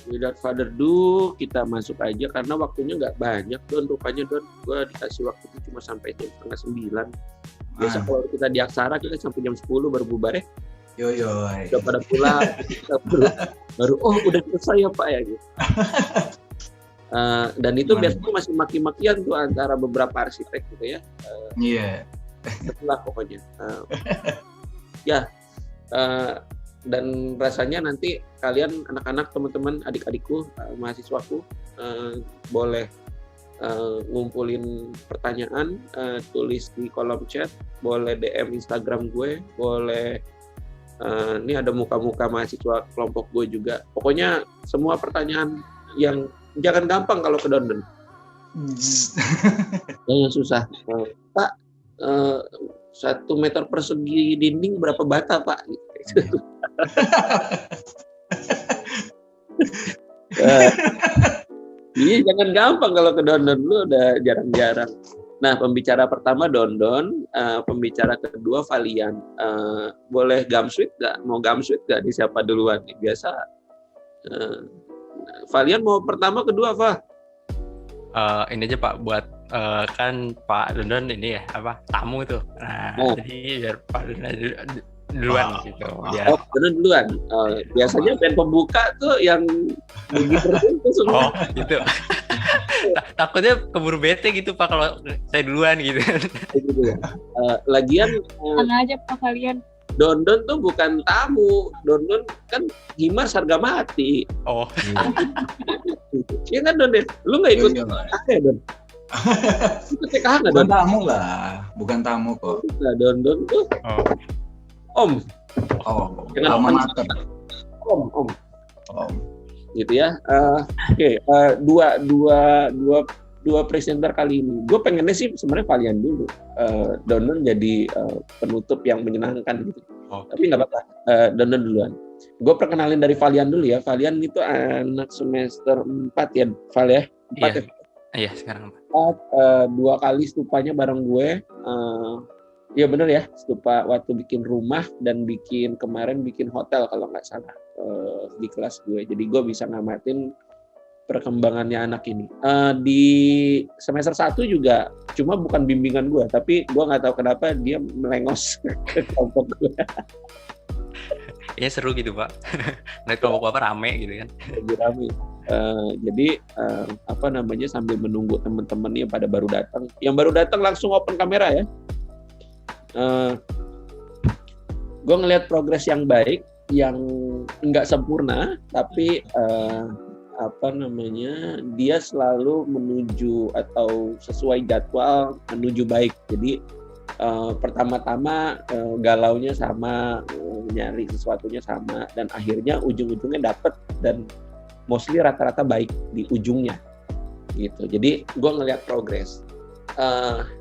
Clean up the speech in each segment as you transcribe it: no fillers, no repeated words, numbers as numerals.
Without further ado, kita masuk aja karena waktunya nggak banyak, Don. Rupanya, Don, gue dikasih waktu itu cuma sampai jam 8:30. Biasa kalau kita di Aksara, kita sampai jam 10 baru bubar ya. Yo. Udah pada pulang, baru udah selesai ya Pak ya gitu. Dan itu biasanya masih maki-makian tuh antara beberapa arsitek gitu ya. Iya. Setelah pokoknya. Dan rasanya nanti kalian anak-anak, teman-teman, adik-adikku, mahasiswaku boleh ngumpulin pertanyaan, tulis di kolom chat, boleh DM Instagram gue, boleh ini ada muka-muka mahasiswa kelompok gue juga. Pokoknya semua pertanyaan yang jangan gampang kalau ke Dondon. Yang susah. Pak, 1 meter persegi dinding berapa bata Pak? Iya, jangan gampang kalau ke Dondon, lu udah jarang-jarang. Nah, pembicara pertama Dondon, pembicara kedua Valian. Boleh Gamsweet nggak? Mau Gamsweet nggak? Di siapa duluan nih? Biasa. Valian mau pertama, kedua, Pak? Ini aja Pak, buat kan Pak Dondon ini ya tamu tuh. Jadi biar Pak Dondon duluan gitu. Ya. Dondon duluan. Biasanya band pembuka tuh yang begitu tuh semua. Gitu. Takutnya keburu bete gitu Pak kalau saya duluan gitu. Lagian mana aja Pak kalian. Dondon tuh bukan tamu. Dondon kan Himas harga mati. Iya kan Don? Lu nggak ikut TKH ya Don? Ikut TKH nggak Don? Bukan tamu lah, bukan tamu kok. Nah, Don tuh Om. Alma mater. Om. Gitu ya. Oke. Dua presenter kali ini. Gue pengennya sih sebenarnya Valian dulu. Dondon jadi penutup yang menyenangkan gitu. Tapi nggak apa-apa. Dondon duluan. Gue perkenalin dari Valian dulu ya. Valian itu anak semester 4 ya, Val ya? 4 ya? Iya, sekarang 4. 2 kali stupanya bareng gue. Iya bener ya, stupa waktu bikin rumah dan kemarin bikin hotel kalau nggak salah di kelas gue. Jadi gue bisa ngamatin perkembangannya anak ini. Di semester 1 juga, cuma bukan bimbingan gue, tapi gue nggak tahu kenapa dia melengos ke kelompok gue. Iya seru gitu Pak. Naik kelompok Bapak rame gitu kan. Lebih rame. Jadi sambil menunggu teman-teman yang pada baru datang. Yang baru datang langsung open kamera ya. Gue ngelihat progres yang baik, yang nggak sempurna, tapi dia selalu menuju atau sesuai jadwal menuju baik. Jadi pertama-tama galaunya sama, nyari sesuatunya sama, dan akhirnya ujung-ujungnya dapet dan mostly rata-rata baik di ujungnya gitu. Jadi gue ngelihat progres.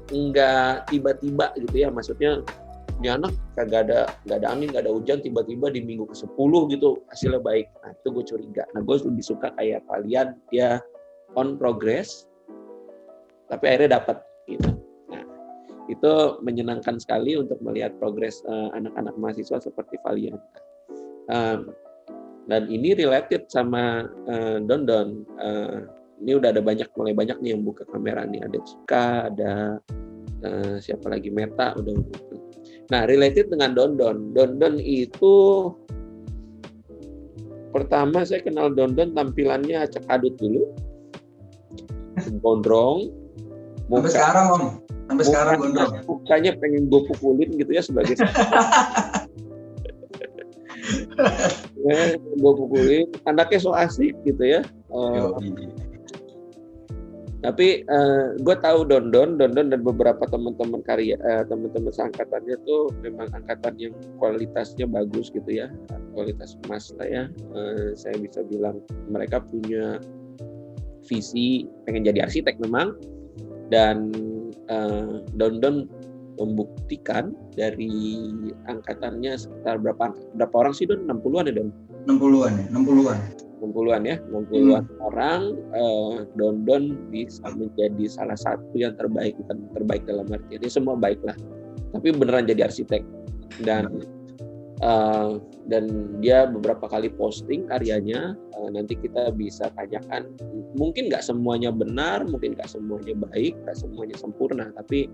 Nggak tiba-tiba gitu ya, maksudnya ini anak nggak ada angin, nggak ada hujan, tiba-tiba di minggu ke-10 gitu hasilnya baik. Nah itu gue curiga. Nah gue lebih suka kayak Valian, dia on progress tapi akhirnya dapat gitu. Nah itu menyenangkan sekali untuk melihat progres anak-anak mahasiswa seperti Valian. Dan ini related sama Dondon. Ini udah ada mulai banyak nih yang buka kamera nih. Ada Cika, ada siapa lagi, Meta udah. Nah, related dengan Dondon. Dondon itu pertama saya kenal Dondon tampilannya acak adut dulu. Gondrong. Sampai sekarang Om. Sampai sekarang gondrong. Mukanya pengen gue pukulin gitu ya sebagai gue pukulin. Anaknya so asik gitu ya. Tapi gue tahu Dondon dan beberapa teman-teman teman-teman seangkatannya tuh memang angkatan yang kualitasnya bagus gitu ya, kualitas emas lah ya. Saya bisa bilang mereka punya visi pengen jadi arsitek memang, dan Dondon membuktikan dari angkatannya sekitar berapa orang sih Don? 60-an ya Don? 60-an ya, 60-an orang. Dondon bisa menjadi salah satu yang terbaik, bukan terbaik dalam arti ini semua baik lah, tapi beneran jadi arsitek. Dan dan dia beberapa kali posting karyanya. Nanti kita bisa tanyakan, mungkin nggak semuanya benar, mungkin nggak semuanya baik, nggak semuanya sempurna, tapi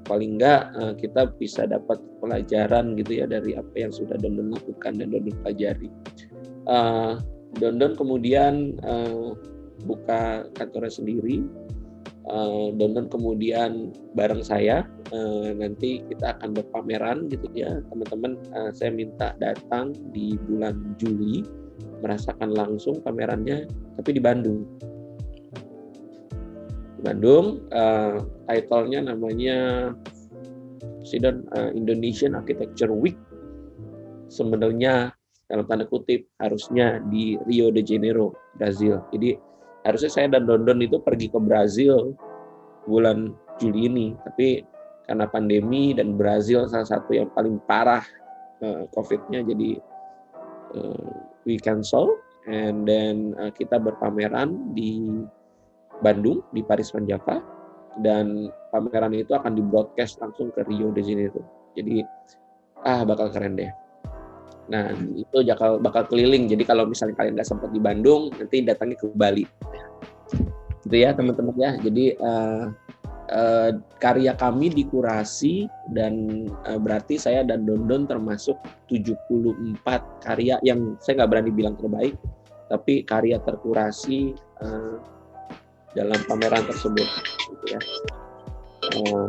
paling nggak kita bisa dapat pelajaran gitu ya dari apa yang sudah Dondon lakukan dan Dondon pelajari. Dondon kemudian buka kantornya sendiri. Dondon kemudian bareng saya nanti kita akan berpameran gitu ya teman-teman. Saya minta datang di bulan Juli merasakan langsung pamerannya, tapi di Bandung. Title-nya namanya Indonesian Architecture Week. Sebenarnya dalam tanda kutip harusnya di Rio de Janeiro, Brazil. Jadi harusnya saya dan Dondon itu pergi ke Brazil bulan Juli ini, tapi karena pandemi dan Brazil salah satu yang paling parah COVID-nya, jadi we cancel, and then kita berpameran di Bandung, di Paris Van Java, dan pameran itu akan di-broadcast langsung ke Rio de Janeiro. Jadi bakal keren deh. Nah, itu bakal keliling. Jadi kalau misalnya kalian nggak sempat di Bandung, nanti datangnya ke Bali. Gitu ya teman-teman ya. Jadi karya kami dikurasi dan berarti saya dan Dondon termasuk 74 karya yang saya nggak berani bilang terbaik, tapi karya terkurasi dalam pameran tersebut. Gitu ya.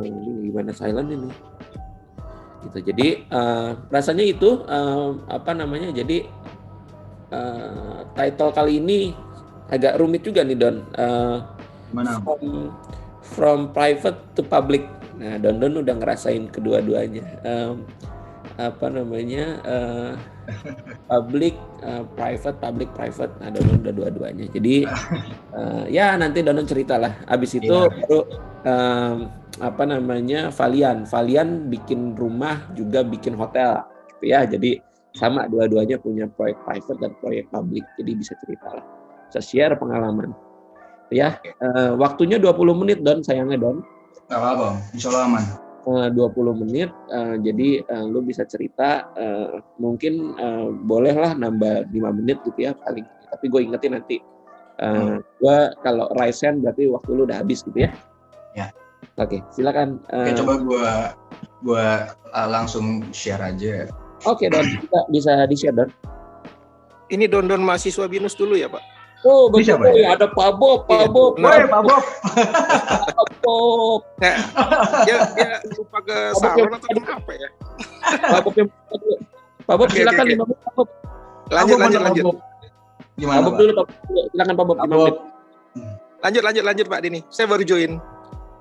Ini gimana silent ini? Gitu. Jadi rasanya itu jadi title kali ini agak rumit juga nih Don. From private to public. Nah, Don udah ngerasain kedua-duanya. Public, private. Nah, Don udah dua-duanya. Jadi ya nanti Don cerita lah. Abis itu baru Valian bikin rumah juga bikin hotel gitu ya. Jadi sama dua-duanya punya proyek private dan proyek public. Jadi bisa cerita lah. Bisa share pengalaman. Ya, waktunya 20 menit Don, sayangnya Don. Enggak apa-apa, insyaallah aman. 20 menit, jadi lu bisa cerita, mungkin bolehlah nambah 5 menit gitu ya paling. Tapi gue ingetin nanti, gue kalau raise hand berarti waktu lu udah habis gitu ya. Ya. Oke, silakan. Oke, coba gue langsung share aja. Oke, Don, bisa di-share Don. Ini Don mahasiswa BINUS dulu ya Pak? Oh betul ya, ada Pak Bob. Pak Bob. Dia lupa ke salon atau kenapa ya? Pak Bob silakan 5 menit Pak Bob. Lanjut. Gimana Pak Bob dulu, silakan Pak Bob 5 menit. Lanjut Pak Dini. Saya baru join.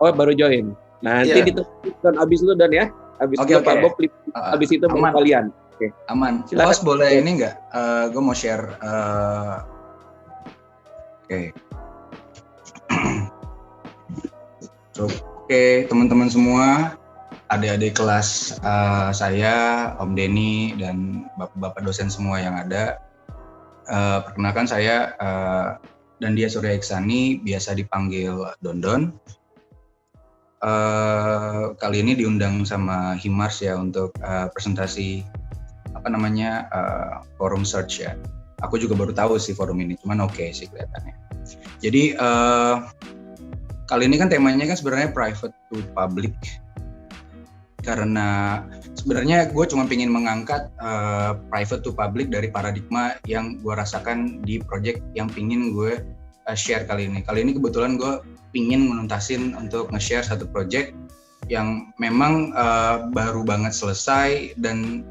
Oh baru join. Nanti ditunggu abis itu Dan ya. Abis itu Pak Bob, abis itu baru kalian. Oke. Aman. Bos boleh ini nggak? Gue mau share. Oke, teman-teman semua, adik-adik kelas saya, Om Denny dan bapak-bapak dosen semua yang ada. Perkenalkan saya dan dia Surya Iksani, biasa dipanggil Dondon. Kali ini diundang sama Himars ya untuk presentasi forum search ya. Aku juga baru tahu sih forum ini, cuman oke sih kelihatannya. Jadi kali ini kan temanya kan sebenarnya private to public. Karena sebenarnya gue cuma pengen mengangkat private to public dari paradigma yang gue rasakan di project yang pingin gue share kali ini. Kali ini kebetulan gue pingin menuntasin untuk nge-share satu project yang memang baru banget selesai dan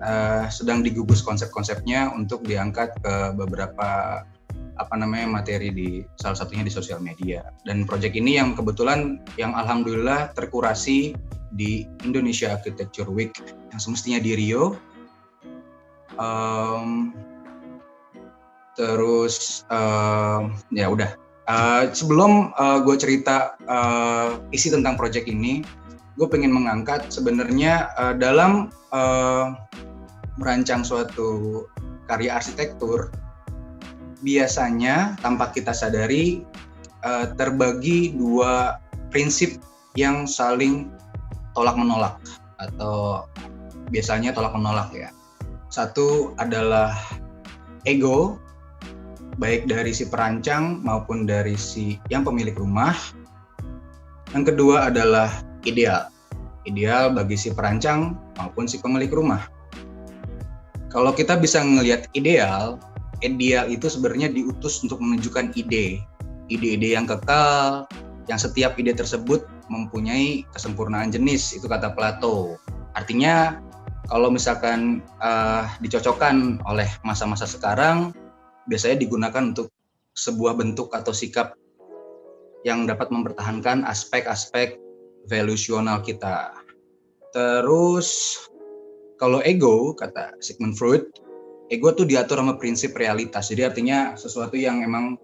sedang digubus konsep-konsepnya untuk diangkat ke beberapa materi di salah satunya di sosial media. Dan proyek ini yang kebetulan yang alhamdulillah terkurasi di Indonesia Architecture Week yang semestinya di Rio. Ya udah. Sebelum gue cerita isi tentang proyek ini, gue pengen mengangkat sebenarnya dalam merancang suatu karya arsitektur, biasanya tanpa kita sadari terbagi dua prinsip yang saling tolak-menolak atau biasanya tolak-menolak ya. Satu adalah ego, baik dari si perancang maupun dari si yang pemilik rumah. Yang kedua adalah ideal. Ideal bagi si perancang maupun si pemilik rumah. Kalau kita bisa ngelihat ideal itu sebenarnya diutus untuk menunjukkan ide-ide yang kekal, yang setiap ide tersebut mempunyai kesempurnaan jenis, itu kata Plato. Artinya kalau misalkan dicocokkan oleh masa-masa sekarang, biasanya digunakan untuk sebuah bentuk atau sikap yang dapat mempertahankan aspek-aspek valuasional kita. Terus kalau ego, kata Sigmund Freud, ego tuh diatur sama prinsip realitas. Jadi artinya sesuatu yang emang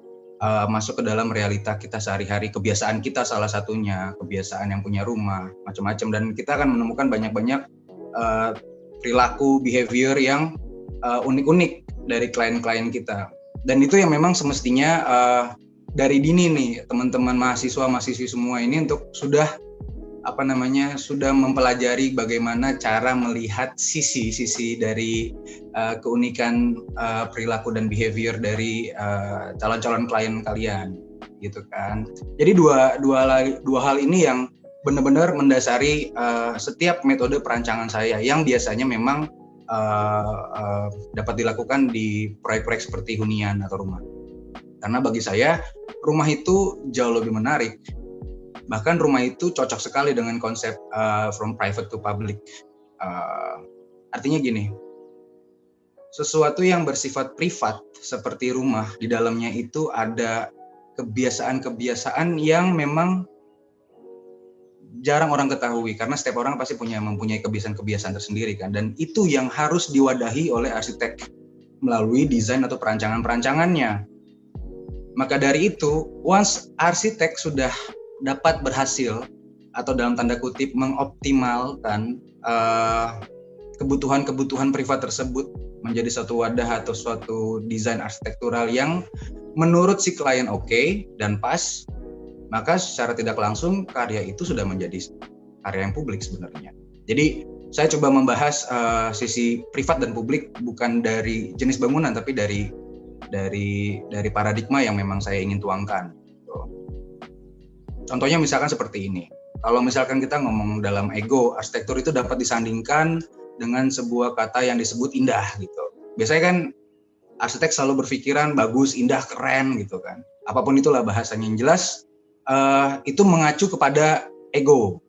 masuk ke dalam realita kita sehari-hari, kebiasaan kita salah satunya, kebiasaan yang punya rumah, macam-macam. Dan kita akan menemukan banyak-banyak perilaku, behavior yang unik-unik dari klien-klien kita. Dan itu yang memang semestinya dari dini nih teman-teman mahasiswa-mahasiswi semua ini untuk sudah mempelajari bagaimana cara melihat sisi-sisi dari keunikan perilaku dan behavior dari calon-calon klien kalian, gitu kan. Jadi dua hal ini yang benar-benar mendasari setiap metode perancangan saya yang biasanya memang dapat dilakukan di proyek-proyek seperti hunian atau rumah. Karena bagi saya rumah itu jauh lebih menarik. Bahkan rumah itu cocok sekali dengan konsep from private to public. Artinya gini, sesuatu yang bersifat privat seperti rumah, di dalamnya itu ada kebiasaan-kebiasaan yang memang jarang orang ketahui, karena setiap orang pasti mempunyai kebiasaan-kebiasaan tersendiri kan, dan itu yang harus diwadahi oleh arsitek melalui desain atau perancangan-perancangannya. Maka dari itu, once arsitek sudah dapat berhasil atau dalam tanda kutip mengoptimalkan kebutuhan-kebutuhan privat tersebut menjadi suatu wadah atau suatu desain arsitektural yang menurut si klien oke dan pas, maka secara tidak langsung karya itu sudah menjadi karya yang publik sebenarnya. Jadi saya coba membahas sisi privat dan publik bukan dari jenis bangunan, tapi dari paradigma yang memang saya ingin tuangkan. Contohnya misalkan seperti ini. Kalau misalkan kita ngomong dalam ego, arsitektur itu dapat disandingkan dengan sebuah kata yang disebut indah gitu. Biasanya kan arsitek selalu berpikiran bagus, indah, keren gitu kan. Apapun itulah bahasanya, yang jelas itu mengacu kepada ego,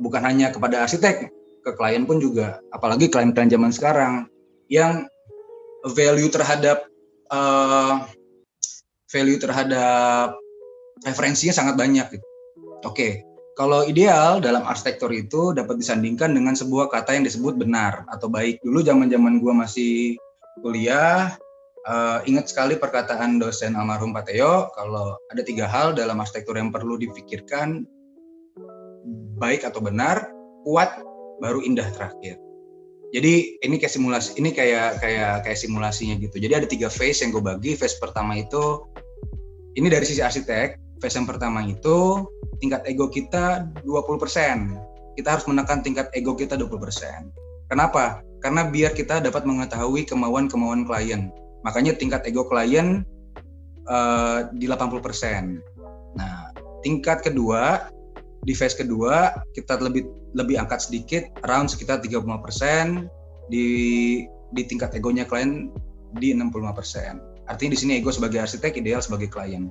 bukan hanya kepada arsitek, ke klien pun juga, apalagi klien-klien zaman sekarang yang value terhadap referensinya sangat banyak gitu. Oke, kalau ideal dalam arsitektur itu dapat disandingkan dengan sebuah kata yang disebut benar atau baik. Dulu zaman-zaman gue masih kuliah, ingat sekali perkataan dosen almarhum Pak Teo, kalau ada 3 hal dalam arsitektur yang perlu dipikirkan, baik atau benar, kuat, baru indah terakhir. Jadi ini kayak simulasi, ini kayak simulasinya gitu. Jadi ada 3 phase yang gue bagi. Phase pertama itu, ini dari sisi arsitek, phase yang pertama itu tingkat ego kita 20%. Kita harus menekan tingkat ego kita 20%. Kenapa? Karena biar kita dapat mengetahui kemauan-kemauan klien. Makanya tingkat ego klien di 80%. Nah, tingkat kedua, di phase kedua kita lebih angkat sedikit, around sekitar 35%, di tingkat egonya klien di 65%. Artinya di sini ego sebagai arsitek, ideal sebagai klien.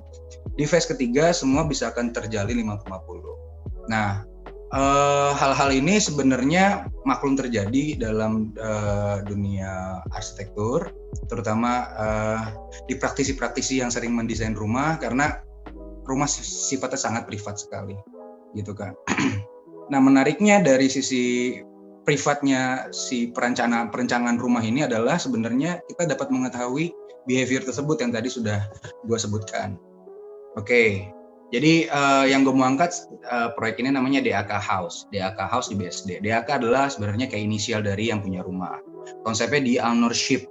Di phase ketiga semua bisa akan terjalin 50-50. Nah, hal-hal ini sebenarnya maklum terjadi dalam dunia arsitektur, terutama di praktisi-praktisi yang sering mendesain rumah, karena rumah sifatnya sangat privat sekali, gitu kan. Nah, menariknya dari sisi privatnya si perencanaan rumah ini adalah sebenarnya kita dapat mengetahui behavior tersebut yang tadi sudah gue sebutkan. Oke. Jadi yang gue mau angkat proyek ini namanya DAK House. DAK House di BSD. DAK adalah sebenarnya kayak inisial dari yang punya rumah. Konsepnya di ownership.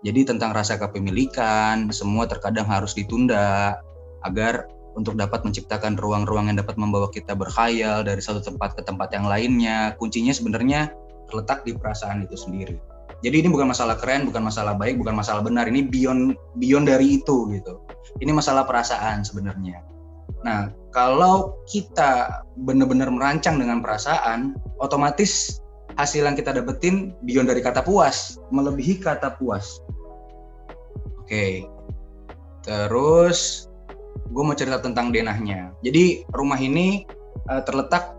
Jadi tentang rasa kepemilikan, semua terkadang harus ditunda agar untuk dapat menciptakan ruang-ruang yang dapat membawa kita berkhayal dari satu tempat ke tempat yang lainnya. Kuncinya sebenarnya terletak di perasaan itu sendiri. Jadi ini bukan masalah keren, bukan masalah baik, bukan masalah benar. Ini beyond dari itu gitu. Ini masalah perasaan sebenarnya. Nah, kalau kita benar-benar merancang dengan perasaan, otomatis hasil yang kita dapetin beyond dari kata puas, melebihi kata puas. Oke. Terus gue mau cerita tentang denahnya. Jadi rumah ini terletak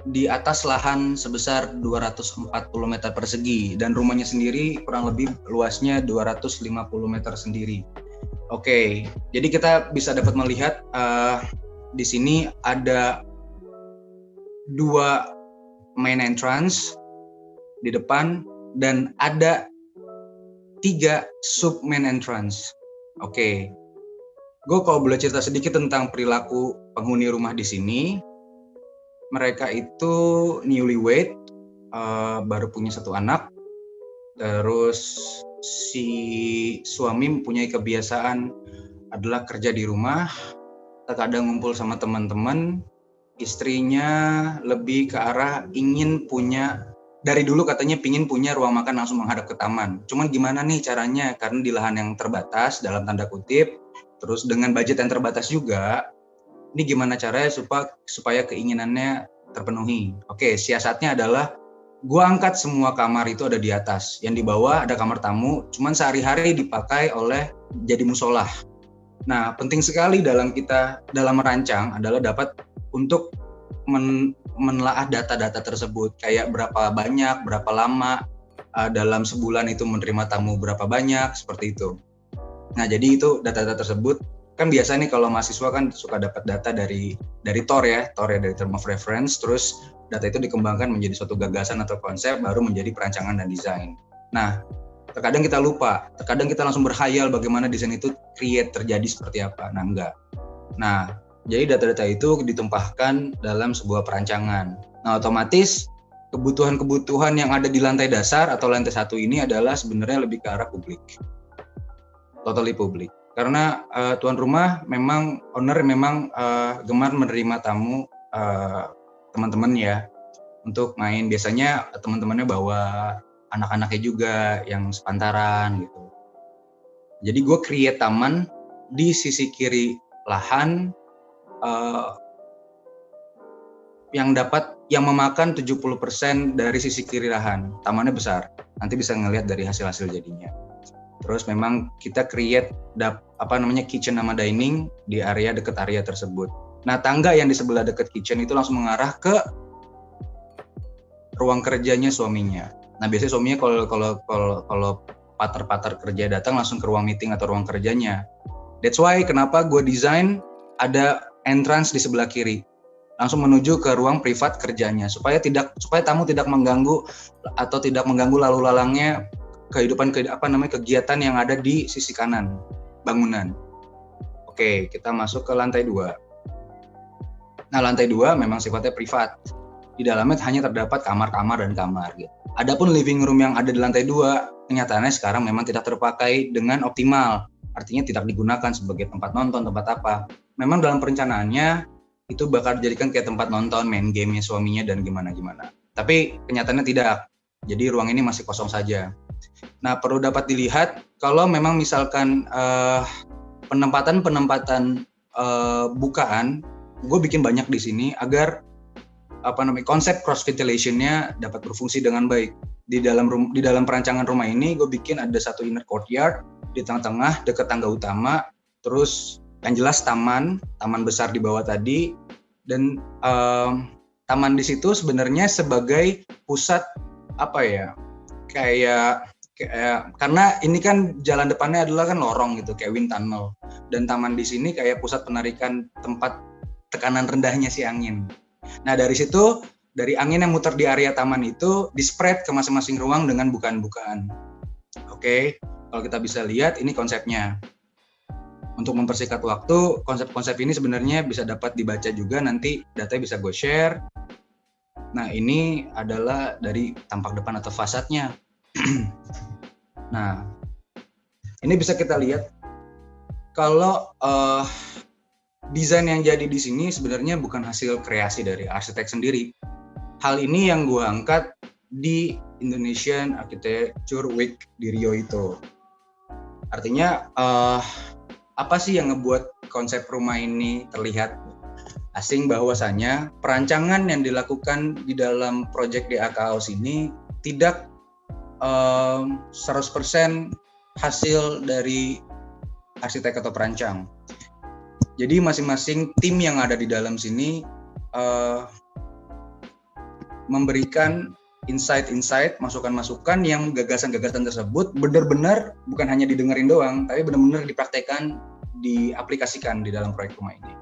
di atas lahan sebesar 240 meter persegi dan rumahnya sendiri kurang lebih luasnya 250 meter sendiri. Oke, jadi kita bisa dapat melihat di sini ada 2 main entrance di depan dan ada 3 sub main entrance. Oke, gue kalau boleh cerita sedikit tentang perilaku penghuni rumah di sini. Mereka itu newlywed, baru punya 1 anak. Terus si suami mempunyai kebiasaan adalah kerja di rumah, terkadang ngumpul sama teman-teman. Istrinya lebih ke arah ingin punya, dari dulu katanya pingin punya ruang makan langsung menghadap ke taman. Cuman gimana nih caranya, karena di lahan yang terbatas dalam tanda kutip, terus dengan budget yang terbatas juga, ini gimana caranya supaya keinginannya terpenuhi. Oke, siasatnya adalah gua angkat semua kamar itu ada di atas. Yang di bawah ada kamar tamu, cuman sehari-hari dipakai oleh jadi musola. Nah, penting sekali dalam merancang adalah dapat untuk menelaah data-data tersebut. Kayak berapa banyak, berapa lama, dalam sebulan itu menerima tamu berapa banyak, seperti itu. Nah, jadi itu data-data tersebut. Kan biasa nih kalau mahasiswa kan suka dapat data dari TOR ya, dari term of reference, terus data itu dikembangkan menjadi suatu gagasan atau konsep, baru menjadi perancangan dan desain. Nah, terkadang kita lupa, terkadang kita langsung berhayal bagaimana desain itu terjadi seperti apa. Nah, enggak. Nah, jadi data-data itu ditumpahkan dalam sebuah perancangan. Nah, otomatis kebutuhan-kebutuhan yang ada di lantai dasar atau lantai 1 ini adalah sebenarnya lebih ke arah publik. Totally publik. Karena tuan rumah owner memang gemar menerima tamu teman-teman ya untuk main. Biasanya teman-temannya bawa anak-anaknya juga yang sepantaran gitu. Jadi gue create taman di sisi kiri lahan yang memakan 70% dari sisi kiri lahan. Tamannya besar. Nanti bisa ngelihat dari hasil-hasil jadinya. Terus memang kita create kitchen sama dining di area dekat area tersebut. Nah, tangga yang di sebelah dekat kitchen itu langsung mengarah ke ruang kerjanya suaminya. Nah, biasanya suaminya kalau partner kerja datang langsung ke ruang meeting atau ruang kerjanya. That's why kenapa gue desain ada entrance di sebelah kiri. Langsung menuju ke ruang privat kerjanya supaya tamu tidak mengganggu atau tidak mengganggu lalu lalangnya kegiatan yang ada di sisi kanan bangunan. Oke, kita masuk ke lantai 2. Nah, lantai 2 memang sifatnya privat. Di dalamnya hanya terdapat kamar-kamar dan kamar gitu. Adapun living room yang ada di lantai 2, kenyataannya sekarang memang tidak terpakai dengan optimal. Artinya tidak digunakan sebagai tempat nonton, tempat apa. Memang dalam perencanaannya itu bakal dijadikan kayak tempat nonton, main game-nya suaminya dan gimana-gimana. Tapi kenyataannya tidak. Jadi ruang ini masih kosong saja. Nah, perlu dapat dilihat kalau memang misalkan penempatan bukaan, gue bikin banyak di sini agar konsep cross ventilation-nya dapat berfungsi dengan baik. Di dalam perancangan rumah ini gue bikin ada satu inner courtyard di tengah-tengah dekat tangga utama, terus yang jelas taman besar di bawah tadi, dan taman di situ sebenarnya sebagai pusat karena ini kan jalan depannya adalah kan lorong gitu kayak wind tunnel, dan taman di sini kayak pusat penarikan tempat tekanan rendahnya si angin. Nah, dari situ, dari angin yang muter di area taman itu di-spread ke masing-masing ruang dengan bukaan-bukaan. Oke, kalau kita bisa lihat ini konsepnya. Untuk mempersingkat waktu, konsep-konsep ini sebenarnya bisa dapat dibaca juga, nanti datanya bisa gue share. Nah, ini adalah dari tampak depan atau fasadnya. Nah, ini bisa kita lihat kalau desain yang jadi di sini sebenarnya bukan hasil kreasi dari arsitek sendiri. Hal ini yang gue angkat di Indonesian Architecture Week di Rio itu. Artinya apa sih yang ngebuat konsep rumah ini terlihat asing, bahwasanya perancangan yang dilakukan di dalam proyek DAK House ini tidak 100% hasil dari arsitek atau perancang. Jadi masing-masing tim yang ada di dalam sini memberikan insight-insight, masukan-masukan yang gagasan-gagasan tersebut benar-benar bukan hanya didengerin doang, tapi benar-benar dipraktekkan, diaplikasikan di dalam proyek rumah ini.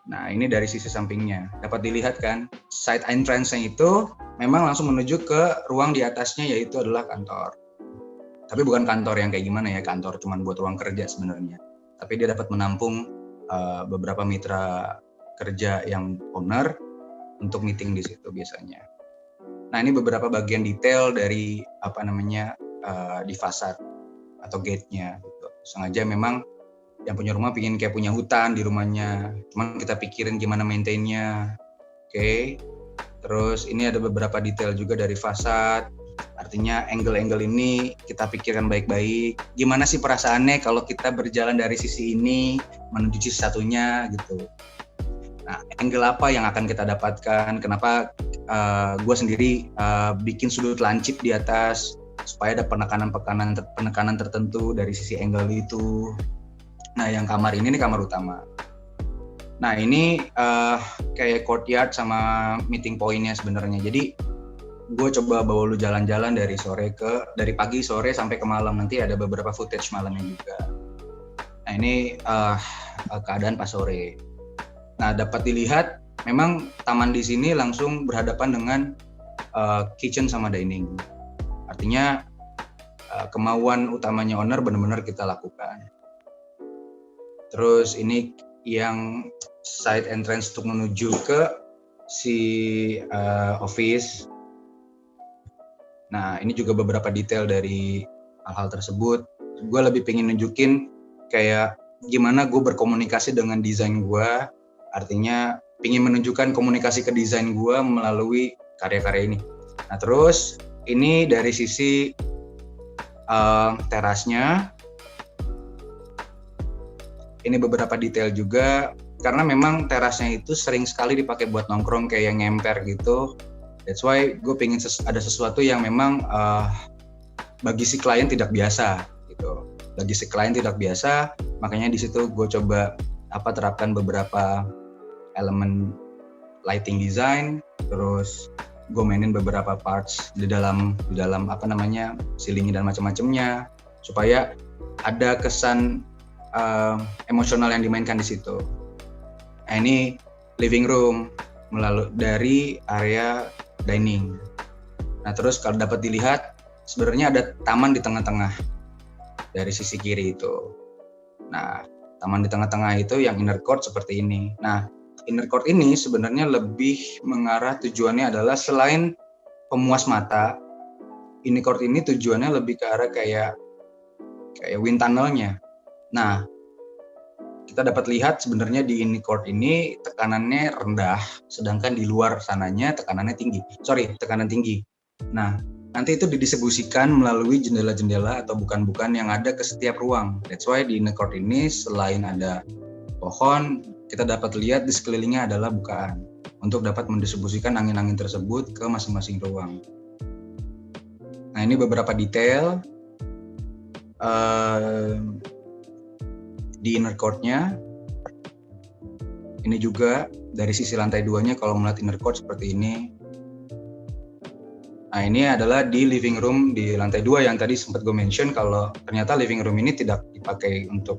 Nah, ini dari sisi sampingnya. Dapat dilihat kan, side entrance-nya itu memang langsung menuju ke ruang di atasnya, yaitu adalah kantor. Tapi bukan kantor yang kayak gimana ya, kantor cuma buat ruang kerja sebenarnya. Tapi dia dapat menampung beberapa mitra kerja yang owner untuk meeting di situ biasanya. Nah, ini beberapa bagian detail dari di fasad atau gate-nya gitu. Sengaja memang yang punya rumah pingin kayak punya hutan di rumahnya. Cuman kita pikirin gimana maintain-nya. Oke. Terus ini ada beberapa detail juga dari fasad. Artinya angle-angle ini kita pikirkan baik-baik. Gimana sih perasaannya kalau kita berjalan dari sisi ini menuju sisi satunya gitu. Nah, angle apa yang akan kita dapatkan? Kenapa gue sendiri bikin sudut lancip di atas supaya ada penekanan tertentu dari sisi angle itu. Nah, yang kamar ini kamar utama. Nah, ini kayak courtyard sama meeting point-nya sebenarnya. Jadi gue coba bawa lu jalan-jalan dari pagi sore sampai ke malam. Nanti ada beberapa footage malamnya juga. Nah, ini keadaan pas sore. Nah, dapat dilihat memang taman di sini langsung berhadapan dengan kitchen sama dining. Artinya kemauan utamanya owner benar-benar kita lakukan. Terus ini yang side entrance untuk menuju ke si office. Nah, ini juga beberapa detail dari hal-hal tersebut. Gue lebih pengen nunjukin kayak gimana gue berkomunikasi dengan desain gue. Artinya ingin menunjukkan komunikasi ke desain gue melalui karya-karya ini. Nah, terus ini dari sisi terasnya. Ini beberapa detail juga karena memang terasnya itu sering sekali dipakai buat nongkrong kayak yang ngemper gitu. That's why gue pengen ada sesuatu yang memang bagi si klien tidak biasa gitu. Bagi si klien tidak biasa, makanya di situ gue coba terapkan beberapa elemen lighting design, terus gue mainin beberapa parts di dalam ceilingnya dan macam-macamnya supaya ada kesan emosional yang dimainkan di situ. Nah, ini living room dari area dining. Nah, terus kalau dapat dilihat sebenarnya ada taman di tengah-tengah dari sisi kiri itu. Nah, taman di tengah-tengah itu yang inner court seperti ini. Nah, inner court ini sebenarnya lebih mengarah tujuannya adalah selain pemuas mata, inner court ini tujuannya lebih ke arah kayak wind tunnelnya. Nah, kita dapat lihat sebenarnya di inner court ini tekanannya rendah, sedangkan di luar sananya tekanan tinggi. Nah, nanti itu didistribusikan melalui jendela-jendela atau bukan-bukan yang ada ke setiap ruang. That's why di inner court ini selain ada pohon, kita dapat lihat di sekelilingnya adalah bukaan untuk dapat mendistribusikan angin-angin tersebut ke masing-masing ruang. Nah, ini beberapa detail di inner court-nya. Ini juga dari sisi lantai 2-nya kalau melihat inner court seperti ini. Nah, ini adalah di living room di lantai 2 yang tadi sempat gue mention kalau ternyata living room ini tidak dipakai untuk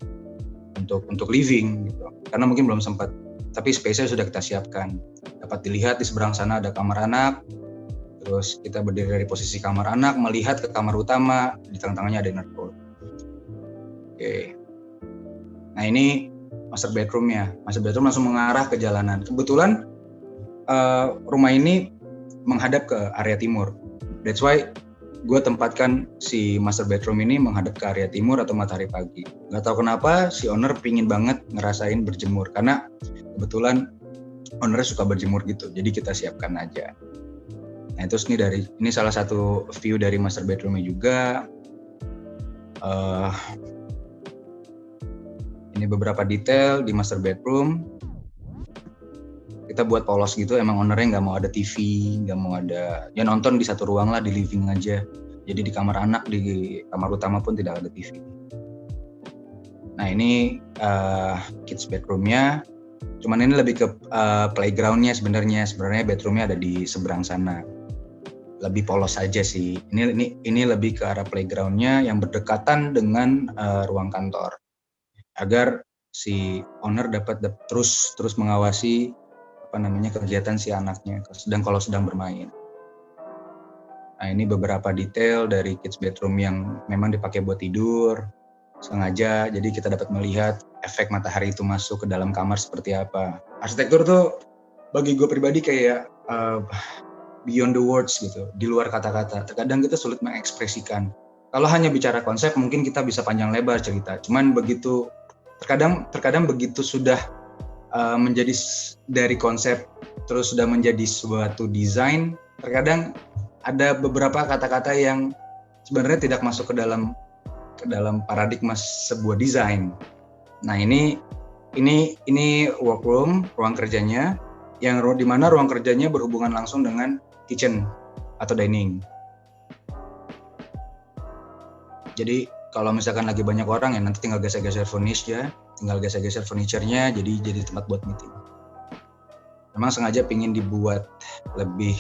living gitu. Karena mungkin belum sempat. Tapi space-nya sudah kita siapkan. Dapat dilihat di seberang sana ada kamar anak. Terus kita berdiri dari posisi kamar anak melihat ke kamar utama, di tengah-tengahnya ada inner court. Oke. Nah, ini master bedroom-nya. Master bedroom langsung mengarah ke jalanan. Kebetulan rumah ini menghadap ke area timur. That's why gue tempatkan si master bedroom ini menghadap ke area timur atau matahari pagi. Gak tahu kenapa si owner pingin banget ngerasain berjemur. Karena kebetulan ownernya suka berjemur gitu. Jadi kita siapkan aja. Nah terus ini salah satu view dari master bedroomnya juga. Ini beberapa detail di master bedroom. Kita buat polos gitu, emang ownernya nggak mau ada TV, nggak mau ada, ya nonton di satu ruang lah, di living aja. Jadi di kamar anak, di kamar utama pun tidak ada TV. Nah ini kids bedroomnya, cuman ini lebih ke playgroundnya sebenarnya bedroomnya ada di seberang sana. Lebih polos aja sih. Ini lebih ke arah playgroundnya yang berdekatan dengan ruang kantor, agar si owner dapat terus mengawasi kegiatan si anaknya kalau sedang bermain. Nah ini beberapa detail dari kids bedroom yang memang dipakai buat tidur sengaja, jadi kita dapat melihat efek matahari itu masuk ke dalam kamar seperti apa. Arsitektur tuh bagi gue pribadi kayak beyond the words gitu, di luar kata-kata. Terkadang kita sulit mengekspresikan. Kalau hanya bicara konsep mungkin kita bisa panjang lebar cerita, cuman begitu terkadang begitu sudah menjadi dari konsep terus sudah menjadi suatu desain, terkadang ada beberapa kata-kata yang sebenarnya tidak masuk ke dalam paradigma sebuah desain. Nah ini workroom, ruang kerjanya, yang di mana ruang kerjanya berhubungan langsung dengan kitchen atau dining. Jadi kalau misalkan lagi banyak orang ya nanti tinggal geser-geser furniture-nya jadi tempat buat meeting. Memang sengaja pingin dibuat lebih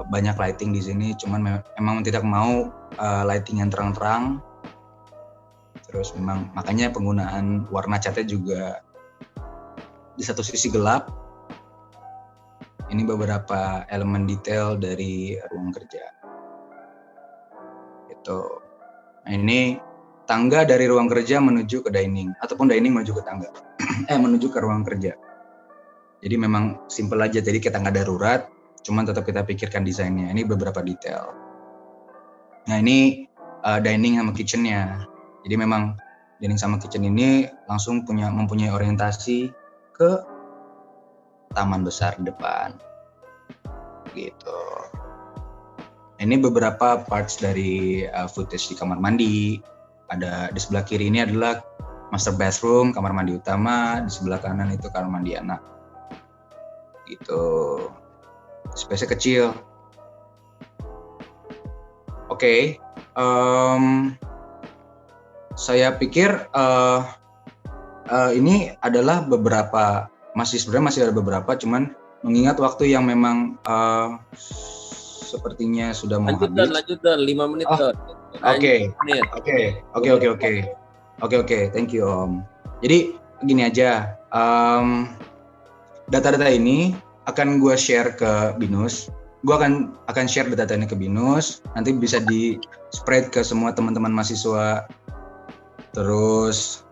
banyak lighting di sini, cuman memang tidak mau lighting yang terang-terang. Terus memang makanya penggunaan warna catnya juga di satu sisi gelap. Ini beberapa elemen detail dari ruang kerja. Nah ini tangga dari ruang kerja menuju ke dining, ataupun dining menuju ke tangga, menuju ke ruang kerja. Jadi memang simple aja, jadi kita nggak darurat, cuman tetap kita pikirkan desainnya. Ini beberapa detail. Nah ini dining sama kitchennya. Jadi memang dining sama kitchen ini langsung mempunyai orientasi ke taman besar di depan, gitu. Ini beberapa parts dari footage di kamar mandi. Ada di sebelah kiri ini adalah master bathroom, kamar mandi utama. Di sebelah kanan itu kamar mandi anak. Gitu. Space-nya kecil. Oke. Saya pikir ini adalah beberapa, masih ada beberapa, cuman mengingat waktu yang memang sepertinya sudah mau habis. Lanjut Don, 5 menit Don. Oke, thank you Om. Jadi gini aja, data-data ini akan gue share ke Binus. Gue akan share data ini ke Binus, nanti bisa di spread ke semua teman-teman mahasiswa. Terus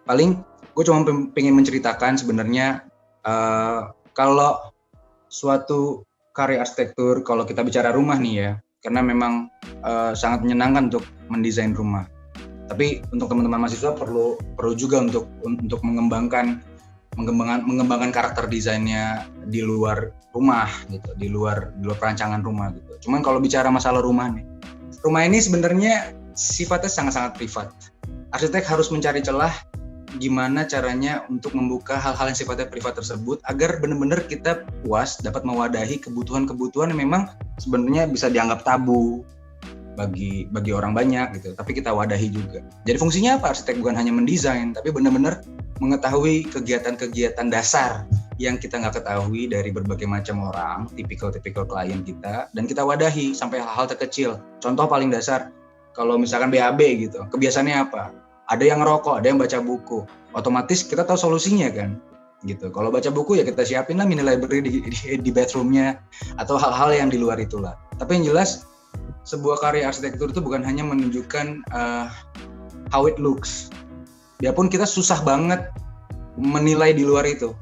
paling gue cuma pengen menceritakan sebenarnya kalau suatu karya arsitektur, kalau kita bicara rumah nih ya, karena memang sangat menyenangkan untuk mendesain rumah. Tapi untuk teman-teman mahasiswa perlu juga untuk mengembangkan karakter desainnya di luar rumah gitu, di luar perancangan rumah gitu. Cuman kalau bicara masalah rumah nih, rumah ini sebenarnya sifatnya sangat-sangat privat. Arsitek harus mencari celah gimana caranya untuk membuka hal-hal yang sifatnya privat tersebut agar benar-benar kita puas dapat mewadahi kebutuhan-kebutuhan yang memang sebenarnya bisa dianggap tabu bagi orang banyak gitu, tapi kita wadahi juga. Jadi fungsinya apa arsitek? Bukan hanya mendesain, tapi benar-benar mengetahui kegiatan-kegiatan dasar yang kita nggak ketahui dari berbagai macam orang, tipikal klien kita, dan kita wadahi sampai hal-hal terkecil. Contoh paling dasar, kalau misalkan BAB gitu, kebiasaannya apa? Ada yang ngerokok, ada yang baca buku. Otomatis kita tahu solusinya kan, gitu. Kalau baca buku ya kita siapin lah mini library di bathroomnya atau hal-hal yang di luar itulah. Tapi yang jelas sebuah karya arsitektur itu bukan hanya menunjukkan how it looks. Biarpun kita susah banget menilai di luar itu.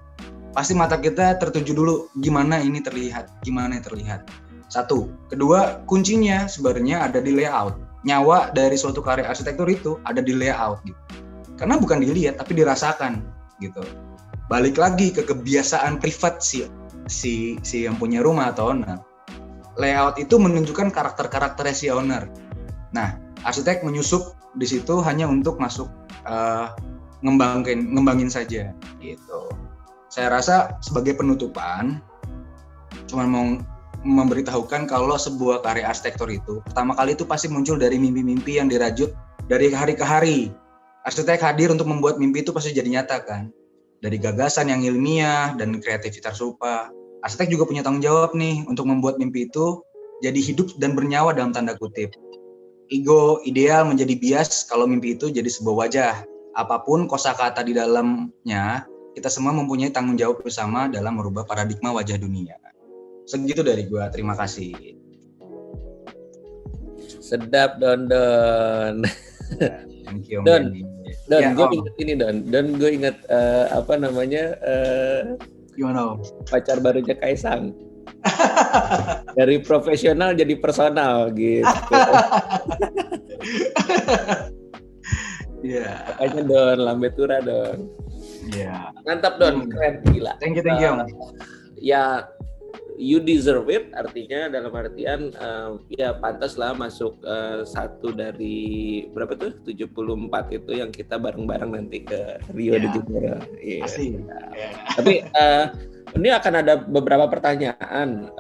Pasti mata kita tertuju dulu gimana ini terlihat. Satu, kedua kuncinya sebenarnya ada di layout. Nyawa dari suatu karya arsitektur itu ada di layout gitu. Karena bukan dilihat tapi dirasakan gitu. Balik lagi ke kebiasaan privat si yang punya rumah atau owner. Layout itu menunjukkan karakter-karakternya si owner. Nah, arsitek menyusup di situ hanya untuk masuk ngembangin saja gitu. Saya rasa sebagai penutupan cuma mau memberitahukan kalau sebuah karya arsitektur itu pertama kali itu pasti muncul dari mimpi-mimpi yang dirajut dari hari ke hari. Arsitek hadir untuk membuat mimpi itu pasti jadi nyata kan. Dari gagasan yang ilmiah dan kreativitas rupa. Arsitek juga punya tanggung jawab nih untuk membuat mimpi itu jadi hidup dan bernyawa dalam tanda kutip. Ego ideal menjadi bias kalau mimpi itu jadi sebuah wajah. Apapun kosakata di dalamnya, kita semua mempunyai tanggung jawab bersama dalam merubah paradigma wajah dunia. Segitu dari gua, terima kasih. Sedap Don. Thank you, Don, ya, gue inget ini Don gue inget gimana Om? pacar barunya Kaisang. Dari profesional jadi personal gitu. Iya. Makanya Don, lambe tura Don. Iya. Mantap Don, keren gila. Thank you. Ya, you deserve it, artinya dalam artian ya pantas lah masuk satu dari berapa tuh 74 itu yang kita bareng-bareng nanti ke Rio de Janeiro. Pasti. Tapi ini akan ada beberapa pertanyaan,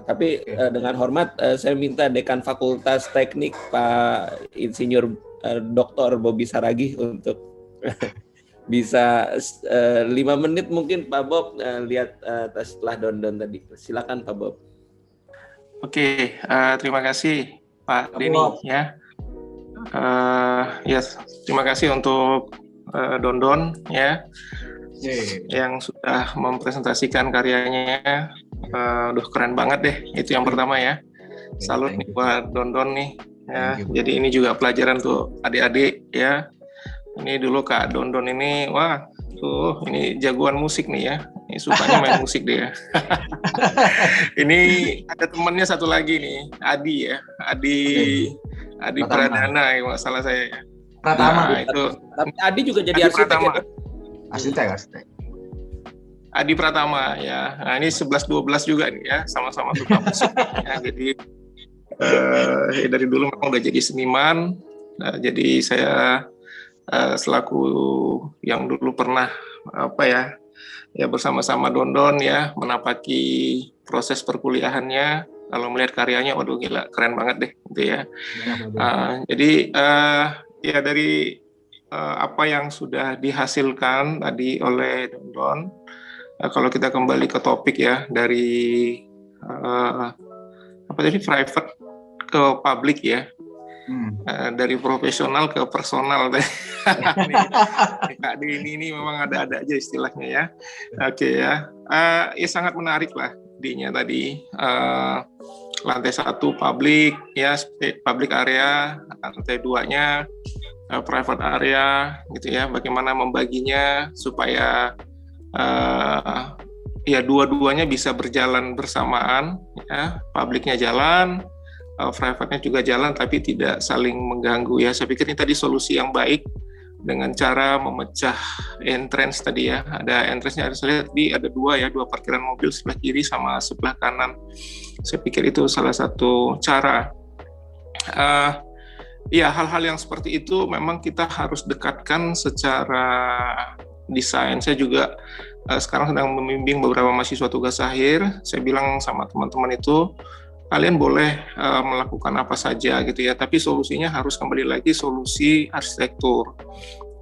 tapi dengan hormat saya minta Dekan Fakultas Teknik Pak Insinyur Dr. Bobi Saragih untuk bisa 5 menit mungkin Pak Bob lihat setelah Don tadi. Silakan Pak Bob. Oke, terima kasih Pak Denny ya. Terima kasih untuk Don ya yang sudah mempresentasikan karyanya. Keren banget deh. Itu yang pertama ya. Salut nih buat Don nih. Ya, jadi ini juga pelajaran tuh adik-adik ya. Ini dulu Kak Don ini, wah, ini jagoan musik nih ya. Ini sukanya main musik dia. Ini ada temannya satu lagi nih, Adi ya. Adi Pradana ya, nggak salah saya. Pratama. Nah, itu. Tapi Adi juga jadi arsitek ya? Arsitek. Adi Pratama ya. Nah, ini 11-12 juga nih ya, sama-sama suka musik. Ya, jadi dari dulu memang udah jadi seniman. Nah, jadi saya selaku yang dulu pernah bersama-sama Don ya menapaki proses perkuliahannya, kalau melihat karyanya waduh gila keren banget deh gitu ya. Jadi ya dari apa yang sudah dihasilkan tadi oleh Don, kalau kita kembali ke topik ya dari private ke public ya. Dari profesional ke personal deh. Kak ini memang ada aja istilahnya ya. Oke ya. Ya sangat menarik lah dinya tadi. Lantai 1 public ya, public area, lantai 2-nya private area gitu ya. Bagaimana membaginya supaya ya dua-duanya bisa berjalan bersamaan ya. Publiknya jalan, private-nya juga jalan tapi tidak saling mengganggu ya. Saya pikir ini tadi solusi yang baik dengan cara memecah entrance tadi ya. Ada entrance-nya, saya lihat ada 2 parkiran mobil sebelah kiri sama sebelah kanan. Saya pikir itu salah satu cara. Ya hal-hal yang seperti itu memang kita harus dekatkan secara desain. Saya juga sekarang sedang membimbing beberapa mahasiswa tugas akhir. Saya bilang sama teman-teman itu, kalian boleh melakukan apa saja gitu ya, tapi solusinya harus kembali lagi solusi arsitektur.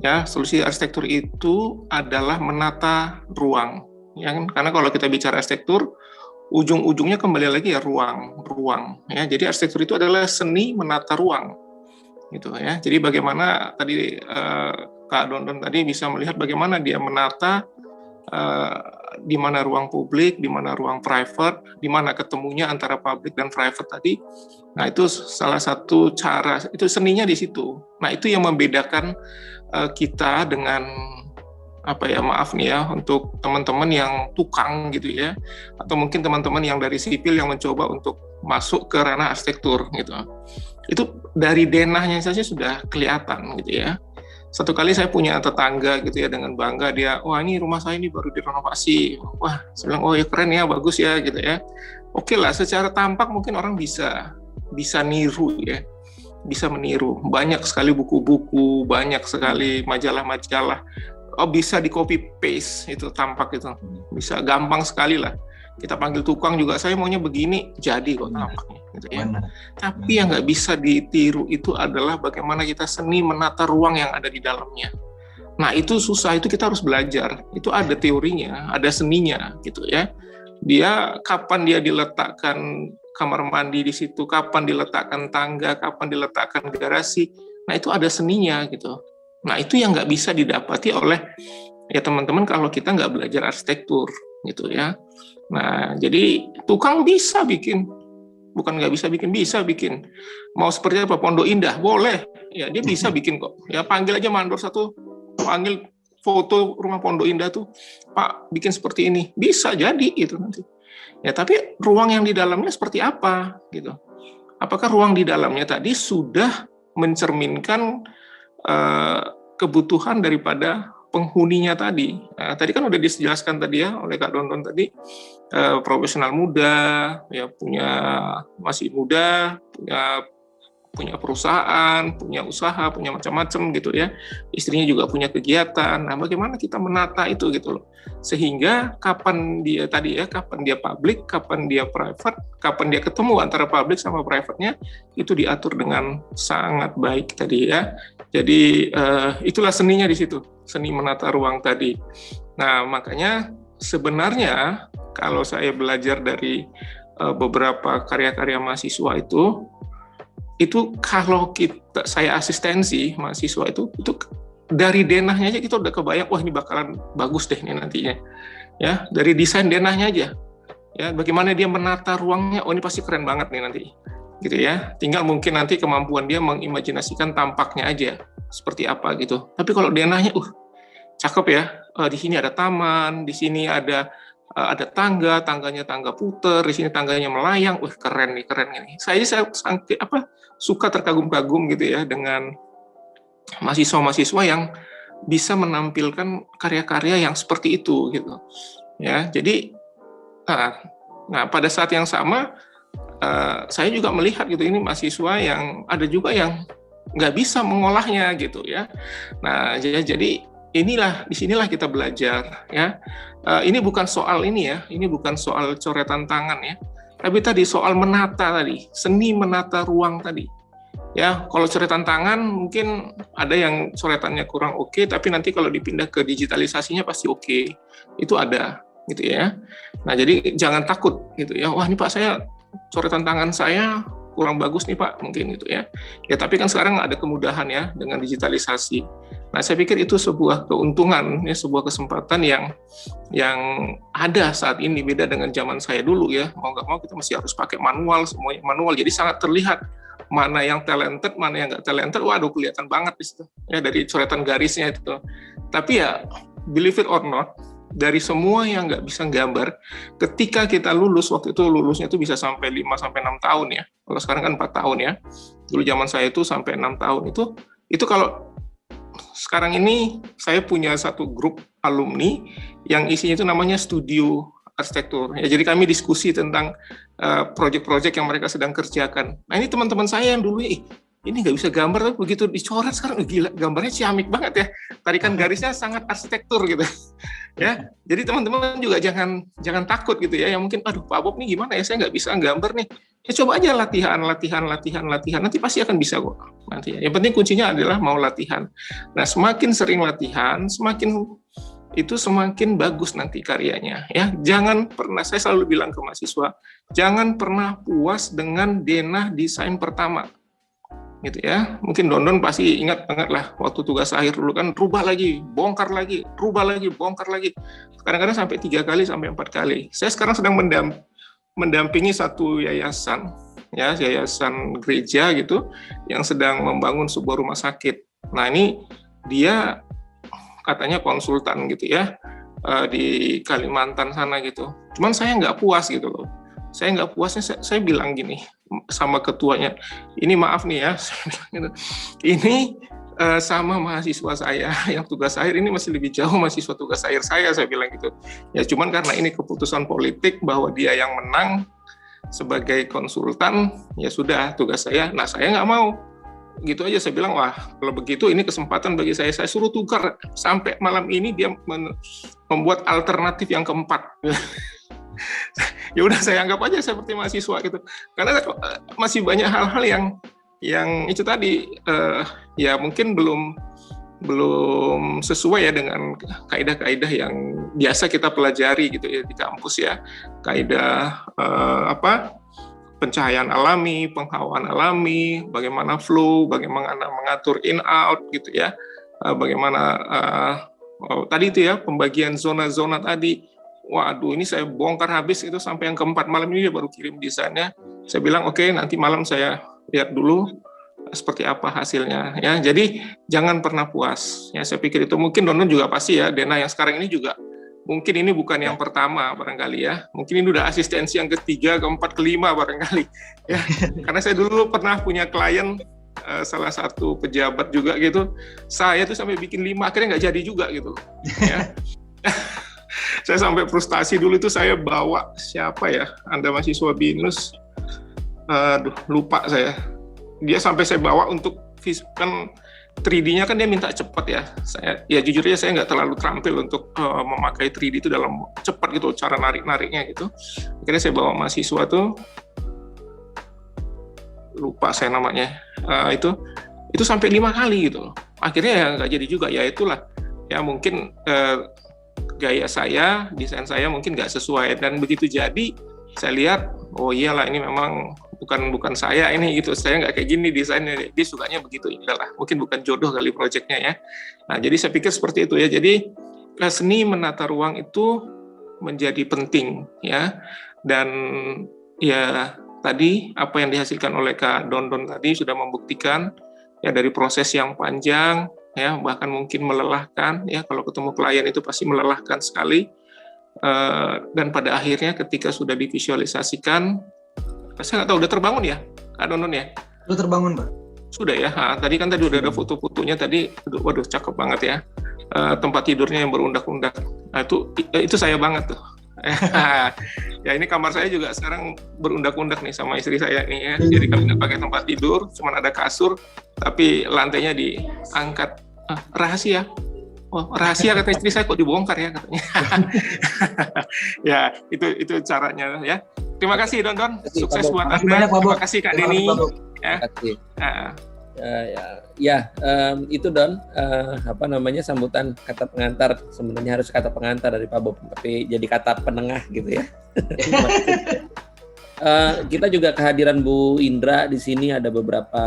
Ya, solusi arsitektur itu adalah menata ruang. Ya, karena kalau kita bicara arsitektur, ujung-ujungnya kembali lagi ya ruang. Ya, jadi arsitektur itu adalah seni menata ruang, gitu ya. Jadi bagaimana tadi Kak Don tadi bisa melihat bagaimana dia menata di mana ruang publik, di mana ruang private, di mana ketemunya antara publik dan private tadi. Nah, itu salah satu cara, itu seninya di situ. Nah, itu yang membedakan kita dengan maaf nih ya, untuk teman-teman yang tukang gitu ya, atau mungkin teman-teman yang dari sipil yang mencoba untuk masuk ke ranah arsitektur gitu. Itu dari denahnya saja sudah kelihatan gitu ya. Satu kali saya punya tetangga gitu ya, dengan bangga dia, wah ini rumah saya ini baru direnovasi, wah saya bilang, oh ya keren ya, bagus ya gitu ya. Oke lah, secara tampak mungkin orang bisa niru ya, bisa meniru. Banyak sekali buku-buku, banyak sekali majalah-majalah, bisa di copy paste itu tampak itu, bisa gampang sekali lah. Kita panggil tukang juga, saya maunya begini, jadi kok tampaknya gitu ya. Tapi yang nggak bisa ditiru itu adalah bagaimana kita seni menata ruang yang ada di dalamnya. Nah itu susah, itu kita harus belajar. Itu ada teorinya, ada seninya gitu ya. Dia kapan dia diletakkan kamar mandi di situ, kapan diletakkan tangga, kapan diletakkan garasi. Nah itu ada seninya gitu. Nah itu yang nggak bisa didapati oleh ya teman-teman kalau kita nggak belajar arsitektur gitu ya. Nah, jadi tukang bisa bikin, bukan nggak bisa bikin. Mau seperti apa? Pondok Indah, boleh. Ya, dia bisa bikin kok. Ya, panggil aja mandor satu, panggil foto rumah Pondok Indah tuh, Pak, bikin seperti ini. Bisa jadi gitu nanti. Ya, tapi ruang yang di dalamnya seperti apa gitu? Apakah ruang di dalamnya tadi sudah mencerminkan kebutuhan daripada penghuninya tadi. Nah, tadi kan udah dijelaskan tadi ya oleh Kak Dondon tadi, profesional muda, ya masih muda, punya perusahaan, punya usaha, punya macam-macam gitu ya. Istrinya juga punya kegiatan. Nah, bagaimana kita menata itu gitu loh. Sehingga kapan dia public, kapan dia private, kapan dia ketemu antara public sama private-nya itu diatur dengan sangat baik tadi ya. Jadi itulah seninya di situ, seni menata ruang tadi. Nah, makanya sebenarnya kalau saya belajar dari beberapa karya-karya mahasiswa itu kalau saya asistensi mahasiswa itu dari denahnya aja kita udah kebayang, wah ini bakalan bagus deh ini nantinya. Ya, dari desain denahnya aja. Ya, bagaimana dia menata ruangnya, oh ini pasti keren banget nih nanti. Gitu ya. Tinggal mungkin nanti kemampuan dia mengimajinasikan tampaknya aja seperti apa gitu. Tapi kalau denahnya cakep ya. Di sini ada taman, di sini ada tangganya tangga puter, di sini tangganya melayang. Keren nih. Saya suka terkagum-kagum gitu ya dengan mahasiswa-mahasiswa yang bisa menampilkan karya-karya yang seperti itu gitu. Ya, jadi nah pada saat yang sama saya juga melihat gitu, ini mahasiswa yang ada juga yang nggak bisa mengolahnya gitu ya. Nah jadi disinilah kita belajar ya. Ini bukan soal ini bukan soal coretan tangan ya, tapi tadi soal menata tadi, seni menata ruang tadi. Ya, kalau coretan tangan mungkin ada yang coretannya kurang oke, tapi nanti kalau dipindah ke digitalisasinya pasti oke. Itu ada gitu ya. Nah jadi jangan takut gitu ya. Wah ini Pak, saya coretan tangan saya kurang bagus nih Pak, mungkin gitu ya. Ya tapi kan sekarang ada kemudahan ya dengan digitalisasi. Nah saya pikir itu sebuah keuntungan ya, sebuah kesempatan yang ada saat ini, beda dengan zaman saya dulu ya. Mau nggak mau kita masih harus pakai manual, semuanya manual. Jadi sangat terlihat mana yang talented, mana yang nggak talented. Waduh, kelihatan banget di situ ya dari coretan garisnya itu. Tapi ya believe it or not, dari semua yang nggak bisa gambar, ketika kita lulus, waktu itu lulusnya itu bisa sampai 5-6 tahun ya. Kalau sekarang kan 4 tahun ya. Dulu zaman saya itu sampai 6 tahun. Itu kalau sekarang ini saya punya satu grup alumni yang isinya itu namanya studio arsitektur. Ya, jadi kami diskusi tentang proyek-proyek yang mereka sedang kerjakan. Nah ini teman-teman saya yang dulu ini nggak bisa gambar, tapi begitu dicoret sekarang gila, gambarnya ciamik banget ya. Tarikan garisnya sangat arsitektur gitu. Ya, jadi teman-teman juga jangan takut gitu ya. Yang mungkin, aduh Pak Bob nih gimana ya, saya nggak bisa gambar nih. Ya coba aja latihan. Nanti pasti akan bisa kok. Nanti ya. Yang penting kuncinya adalah mau latihan. Nah, semakin sering latihan, semakin bagus nanti karyanya. Ya, jangan pernah, saya selalu bilang ke mahasiswa, jangan pernah puas dengan denah desain pertama. Gitu ya, mungkin Dondon pasti ingat banget lah waktu tugas akhir dulu kan, rubah lagi, bongkar lagi. Kadang-kadang sampai 3 kali sampai 4 kali. Saya sekarang sedang mendampingi satu yayasan gereja gitu yang sedang membangun sebuah rumah sakit. Nah ini dia katanya konsultan gitu ya di Kalimantan sana gitu. Cuman saya nggak puas gitu loh. Saya nggak puasnya, saya bilang gini sama ketuanya, ini maaf nih ya, ini sama mahasiswa saya yang tugas akhir ini masih lebih jauh mahasiswa tugas akhir saya bilang gitu. Ya cuman karena ini keputusan politik bahwa dia yang menang sebagai konsultan, ya sudah tugas saya. Nah saya nggak mau. Gitu aja saya bilang, wah kalau begitu ini kesempatan bagi saya suruh tukar sampai malam ini dia membuat alternatif yang keempat. Ya udah saya anggap aja seperti mahasiswa gitu, karena masih banyak hal-hal yang itu tadi ya mungkin belum sesuai ya dengan kaidah-kaidah yang biasa kita pelajari gitu ya di kampus ya, kaidah pencahayaan alami, penghawaan alami, bagaimana flow, bagaimana mengatur in out gitu ya, bagaimana tadi itu ya pembagian zona-zona tadi. Waduh, ini saya bongkar habis itu sampai yang keempat malam ini dia baru kirim desainnya. Saya bilang oke, nanti malam saya lihat dulu seperti apa hasilnya ya. Jadi jangan pernah puas. Ya saya pikir itu mungkin Donon juga pasti ya, Dena yang sekarang ini juga mungkin ini bukan yang pertama barangkali ya. Mungkin ini udah asistensi yang ketiga, keempat, kelima barangkali. Ya, karena saya dulu pernah punya klien salah satu pejabat juga gitu. Saya tuh sampai bikin 5 akhirnya nggak jadi juga gitu. Ya. Saya sampai frustasi dulu itu saya bawa siapa ya? Anda mahasiswa BINUS. Lupa saya. Dia sampai saya bawa untuk kan 3D-nya kan dia minta cepat ya. Ya jujur aja saya nggak terlalu terampil untuk memakai 3D itu dalam cepat gitu, cara narik-nariknya gitu. Akhirnya saya bawa mahasiswa tuh, lupa saya namanya, itu sampai 5 kali gitu loh. Akhirnya ya nggak jadi juga, ya itulah. Ya mungkin gaya saya, desain saya mungkin nggak sesuai, dan begitu jadi saya lihat, oh iyalah ini memang bukan saya ini gitu, saya nggak kayak gini desainnya, dia sukanya begitu, udahlah mungkin bukan jodoh kali proyeknya ya. Nah jadi saya pikir seperti itu ya. Jadi seni menata ruang itu menjadi penting ya, dan ya tadi apa yang dihasilkan oleh Kak Dondon tadi sudah membuktikan ya, dari proses yang panjang ya, bahkan mungkin melelahkan ya, kalau ketemu klien itu pasti melelahkan sekali, dan pada akhirnya ketika sudah divisualisasikan, saya nggak tahu udah terbangun ya Kak Donon ya? Udah terbangun Pak? Sudah ya, tadi kan udah ada foto-fotonya tadi, waduh cakep banget ya, tempat tidurnya yang berundak-undak, nah, itu saya banget tuh. Ya ini kamar saya juga sekarang berundak-undak nih sama istri saya nih ya, jadi kami nggak pakai tempat tidur, cuma ada kasur, tapi lantainya diangkat. Rahasia. Oh, rahasia kata istri saya, kok dibongkar ya katanya. Ya, itu caranya ya. Terima kasih Don. Sukses buat Anda. Terima kasih Kak Deni. Ya. Itu Don, sambutan kata pengantar, sebenarnya harus kata pengantar dari Pak Bob, tapi jadi kata penengah gitu ya. Kita juga kehadiran Bu Indra di sini, ada beberapa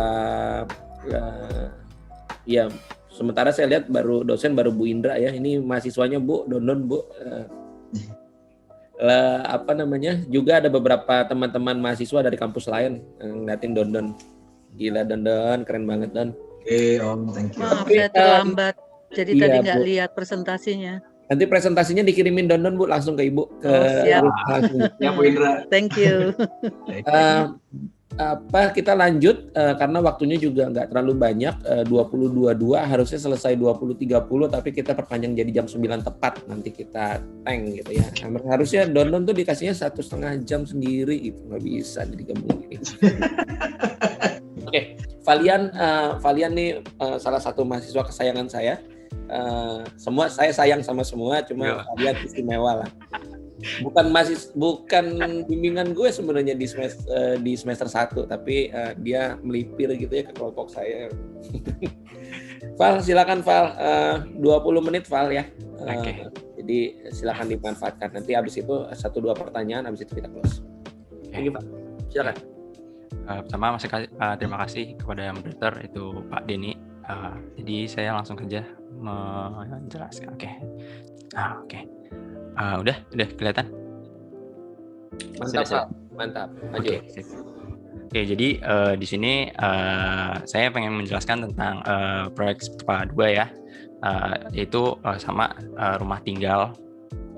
sementara saya lihat dosen baru Bu Indra ya, ini mahasiswanya Bu Dondon Bu. Juga ada beberapa teman-teman mahasiswa dari kampus lain ngeliatin Dondon. Gila Dondon, keren banget Don. Thank you. Maaf saya terlambat, jadi tadi nggak lihat presentasinya. Nanti presentasinya dikirimin Dondon Bu, langsung ke Ibu. Siap. Ya Bu Indra. Thank you. Kita lanjut karena waktunya juga nggak terlalu banyak, 20.22 harusnya selesai 20.30, tapi kita perpanjang jadi jam 9 tepat, nanti kita tank gitu ya. Harusnya Dondon tuh dikasihnya 1,5 jam sendiri gitu, nggak bisa jadi gabung gini. Oke, Valian nih salah satu mahasiswa kesayangan saya. Semua saya sayang sama semua, cuma Valian istimewa lah. Bukan bimbingan gue sebenarnya di semester 1, tapi dia melipir gitu ya ke kelompok saya. Val, silakan Val, 20 menit Val ya. Okay. Jadi silakan dimanfaatkan. Nanti habis itu 1-2 pertanyaan, habis itu kita close. Ini Val, silakan. Pertama terima kasih kepada moderator itu Pak Deni. Jadi saya langsung kerja menjelaskan. Oke. Udah kelihatan? Mantap. Maju. Oke, jadi di sini saya pengen menjelaskan tentang proyek Sepa 2 ya, yaitu sama rumah tinggal.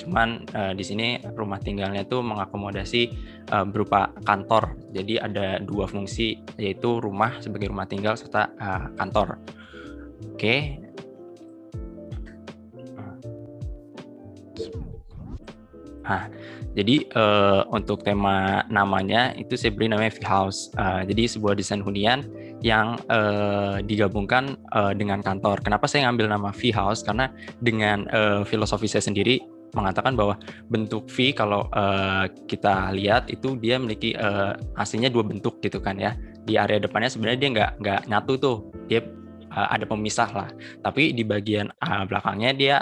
Cuman di sini rumah tinggalnya itu mengakomodasi berupa kantor. Jadi ada 2 fungsi, yaitu rumah sebagai rumah tinggal serta kantor. Oke. Nah, jadi untuk tema namanya itu saya beri namanya V-House. Jadi sebuah desain hunian yang digabungkan dengan kantor. Kenapa saya ngambil nama V-House? Karena dengan filosofi saya sendiri mengatakan bahwa bentuk V kalau kita lihat itu dia memiliki aslinya 2 bentuk gitu kan ya. Di area depannya sebenarnya dia nggak nyatu tuh, dia ada pemisah lah. Tapi di bagian belakangnya dia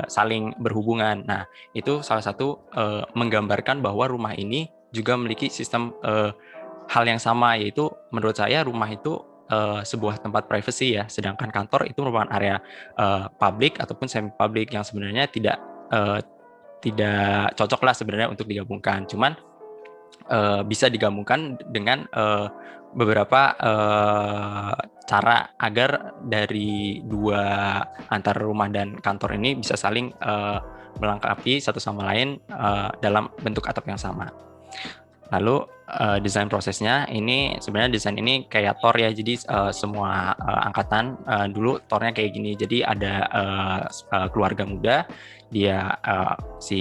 saling berhubungan. Nah, itu salah satu menggambarkan bahwa rumah ini juga memiliki sistem hal yang sama, yaitu menurut saya rumah itu sebuah tempat privacy ya, sedangkan kantor itu merupakan area publik ataupun semi publik yang sebenarnya tidak cocok lah sebenarnya untuk digabungkan. Cuman bisa digabungkan dengan beberapa cara agar dari dua antara rumah dan kantor ini bisa saling melengkapi satu sama lain dalam bentuk atap yang sama. Lalu desain prosesnya ini sebenarnya desain ini kayak tor ya, jadi semua angkatan dulu tornya kayak gini. Jadi ada keluarga muda, dia si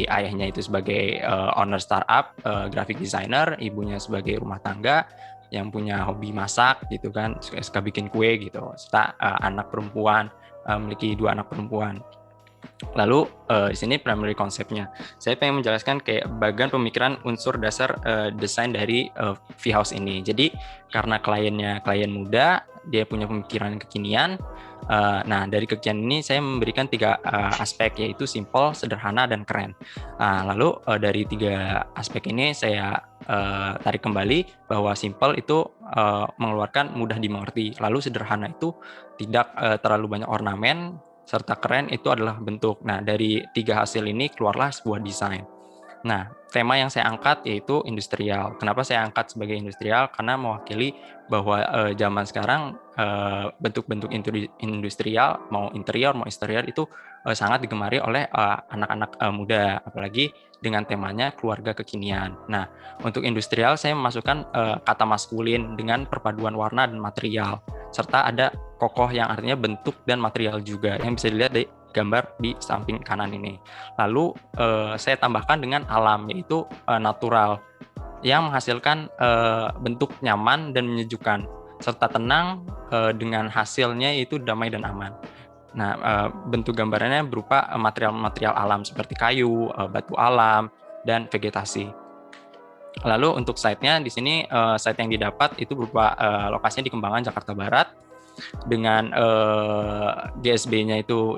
ayahnya itu sebagai owner startup, graphic designer, ibunya sebagai rumah tangga yang punya hobi masak gitu kan, suka bikin kue gitu, serta anak perempuan, memiliki 2 anak perempuan. Lalu di sini primary konsepnya, saya pengen menjelaskan kayak bagian pemikiran unsur dasar desain dari V-House ini. Jadi karena kliennya klien muda, dia punya pemikiran kekinian. Nah, dari kekinian ini saya memberikan 3 aspek, yaitu simple, sederhana, dan keren. Lalu dari 3 aspek ini saya tarik kembali bahwa simple itu mengeluarkan mudah dimengerti, lalu sederhana itu tidak terlalu banyak ornamen, serta keren itu adalah bentuk. Nah, dari 3 hasil ini keluarlah sebuah desain. Nah, tema yang saya angkat yaitu industrial. Kenapa saya angkat sebagai industrial? Karena mewakili bahwa zaman sekarang bentuk-bentuk industrial, mau interior, mau eksterior itu sangat digemari oleh anak-anak muda, apalagi dengan temanya keluarga kekinian. Nah, untuk industrial saya memasukkan kata maskulin dengan perpaduan warna dan material, serta ada kokoh yang artinya bentuk dan material juga, yang bisa dilihat dari gambar di samping kanan ini. Lalu saya tambahkan dengan alam, yaitu natural, yang menghasilkan bentuk nyaman dan menyejukkan, serta tenang dengan hasilnya yaitu damai dan aman. Nah, bentuk gambarannya berupa material-material alam seperti kayu, batu alam, dan vegetasi. Lalu untuk site-nya di sini, site yang didapat itu berupa lokasinya di Kembangan, Jakarta Barat, dengan GSB-nya itu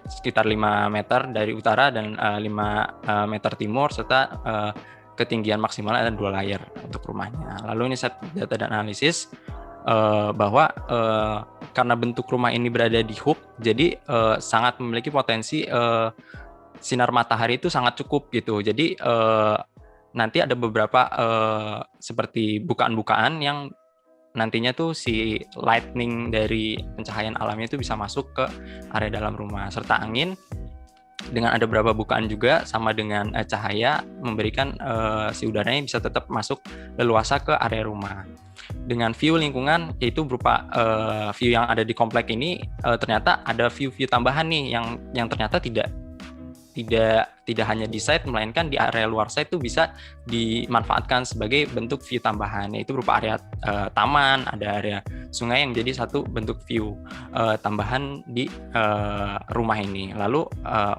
sekitar 5 meter dari utara dan 5 meter timur, serta ketinggian maksimalnya ada 2 layer untuk rumahnya. Lalu ini set data dan analisis bahwa karena bentuk rumah ini berada di hub, jadi sangat memiliki potensi sinar matahari itu sangat cukup gitu. Jadi nanti ada beberapa seperti bukaan-bukaan yang nantinya tuh si lightning dari pencahayaan alamnya itu bisa masuk ke area dalam rumah, serta angin dengan ada beberapa bukaan juga sama dengan cahaya memberikan si udaranya bisa tetap masuk leluasa ke area rumah. Dengan view lingkungan, yaitu berupa view yang ada di komplek ini, ternyata ada view-view tambahan nih yang ternyata tidak hanya di site, melainkan di area luar site itu bisa dimanfaatkan sebagai bentuk view tambahan, yaitu berupa area taman, ada area sungai yang jadi satu bentuk view tambahan di rumah ini. Lalu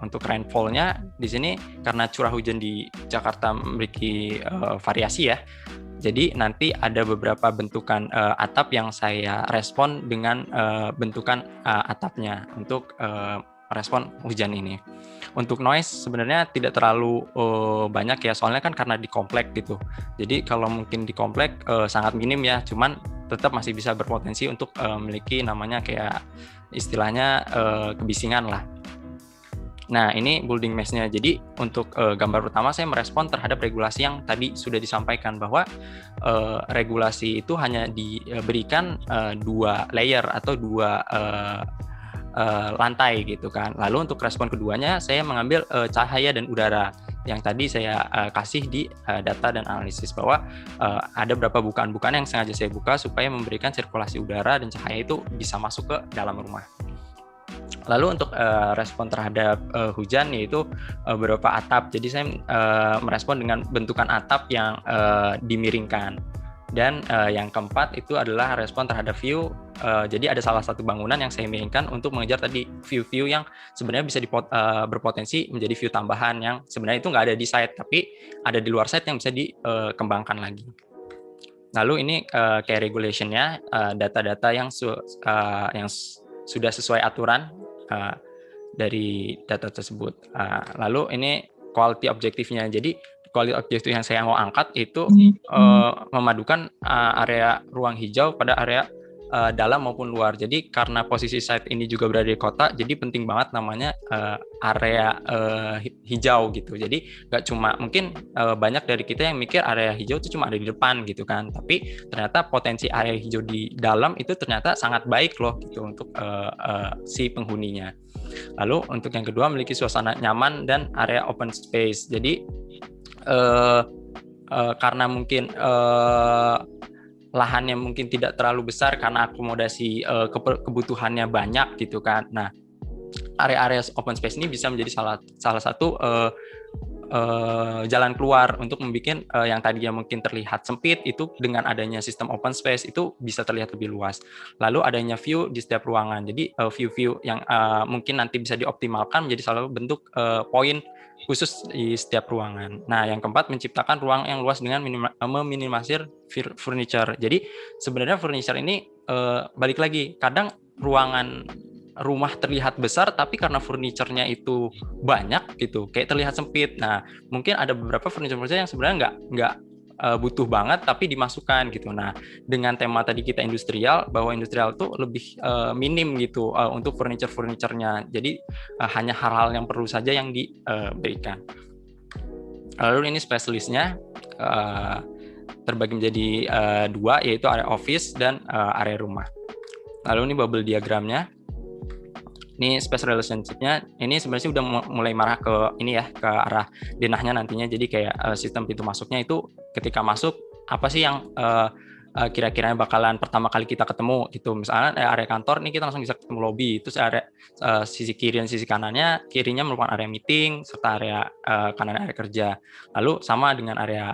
untuk rainfall-nya di sini karena curah hujan di Jakarta memiliki variasi ya. Jadi nanti ada beberapa bentukan atap yang saya respon dengan bentukan atapnya untuk respon hujan ini. Untuk noise sebenarnya tidak terlalu banyak ya, soalnya kan karena di komplek gitu. Jadi kalau mungkin di komplek sangat minim ya, cuman tetap masih bisa berpotensi untuk memiliki namanya kayak istilahnya kebisingan lah. Nah, ini building mesh-nya. Jadi untuk gambar pertama saya merespon terhadap regulasi yang tadi sudah disampaikan bahwa regulasi itu hanya diberikan 2 layer atau 2 lantai gitu kan. Lalu untuk respon keduanya saya mengambil cahaya dan udara. yang tadi saya kasih di data dan analisis, bahwa ada beberapa bukaan-bukaan yang sengaja saya buka supaya memberikan sirkulasi udara dan cahaya itu bisa masuk ke dalam rumah. Lalu untuk respon terhadap hujan, yaitu beberapa atap. Jadi saya merespon dengan bentukan atap yang dimiringkan. Dan yang keempat itu adalah respon terhadap view. Jadi ada salah satu bangunan yang saya miringkan untuk mengejar tadi view-view yang sebenarnya bisa berpotensi menjadi view tambahan yang sebenarnya itu nggak ada di site, tapi ada di luar site yang bisa dikembangkan lagi. Lalu ini kayak regulation-nya, data-data yang sudah sesuai aturan dari data tersebut. Lalu ini quality objektifnya. Jadi quality objektif yang saya mau angkat itu memadukan area ruang hijau pada area dalam maupun luar. Jadi karena posisi site ini juga berada di kota, jadi penting banget namanya area hijau gitu. Jadi nggak cuma mungkin banyak dari kita yang mikir area hijau itu cuma ada di depan gitu kan, tapi ternyata potensi area hijau di dalam itu ternyata sangat baik loh gitu untuk si penghuninya. Lalu untuk yang kedua, memiliki suasana nyaman dan area open space. Jadi karena mungkin lahannya mungkin tidak terlalu besar karena akomodasi kebutuhannya banyak gitu kan. Nah, area-area open space ini bisa menjadi salah satu jalan keluar untuk membuat yang tadinya mungkin terlihat sempit itu dengan adanya sistem open space itu bisa terlihat lebih luas. Lalu adanya view di setiap ruangan. Jadi view-view yang mungkin nanti bisa dioptimalkan menjadi salah satu bentuk poin khusus di setiap ruangan. Nah, yang keempat, menciptakan ruang yang luas dengan meminimalisir furniture. Jadi sebenarnya furniture ini balik lagi, kadang ruangan rumah terlihat besar tapi karena furniture-nya itu banyak gitu, kayak terlihat sempit. Nah, mungkin ada beberapa furniture yang sebenarnya nggak butuh banget tapi dimasukkan gitu. Nah, dengan tema tadi kita industrial, bahwa industrial tuh lebih minim gitu untuk furniture-nya. Jadi hanya hal-hal yang perlu saja yang diberikan. Lalu ini spesialisnya terbagi menjadi dua, yaitu area office dan area rumah. Lalu ini bubble diagramnya. Ini space relationship-nya, ini sebenarnya udah mulai marah ke ini ya, ke arah denahnya nantinya. Jadi kayak sistem pintu masuknya itu ketika masuk apa sih yang kira-kira bakalan pertama kali kita ketemu gitu. Misalnya area kantor nih kita langsung bisa ketemu lobby, terus area sisi kiri dan sisi kanannya, kirinya merupakan area meeting serta area kanan area kerja. Lalu sama dengan area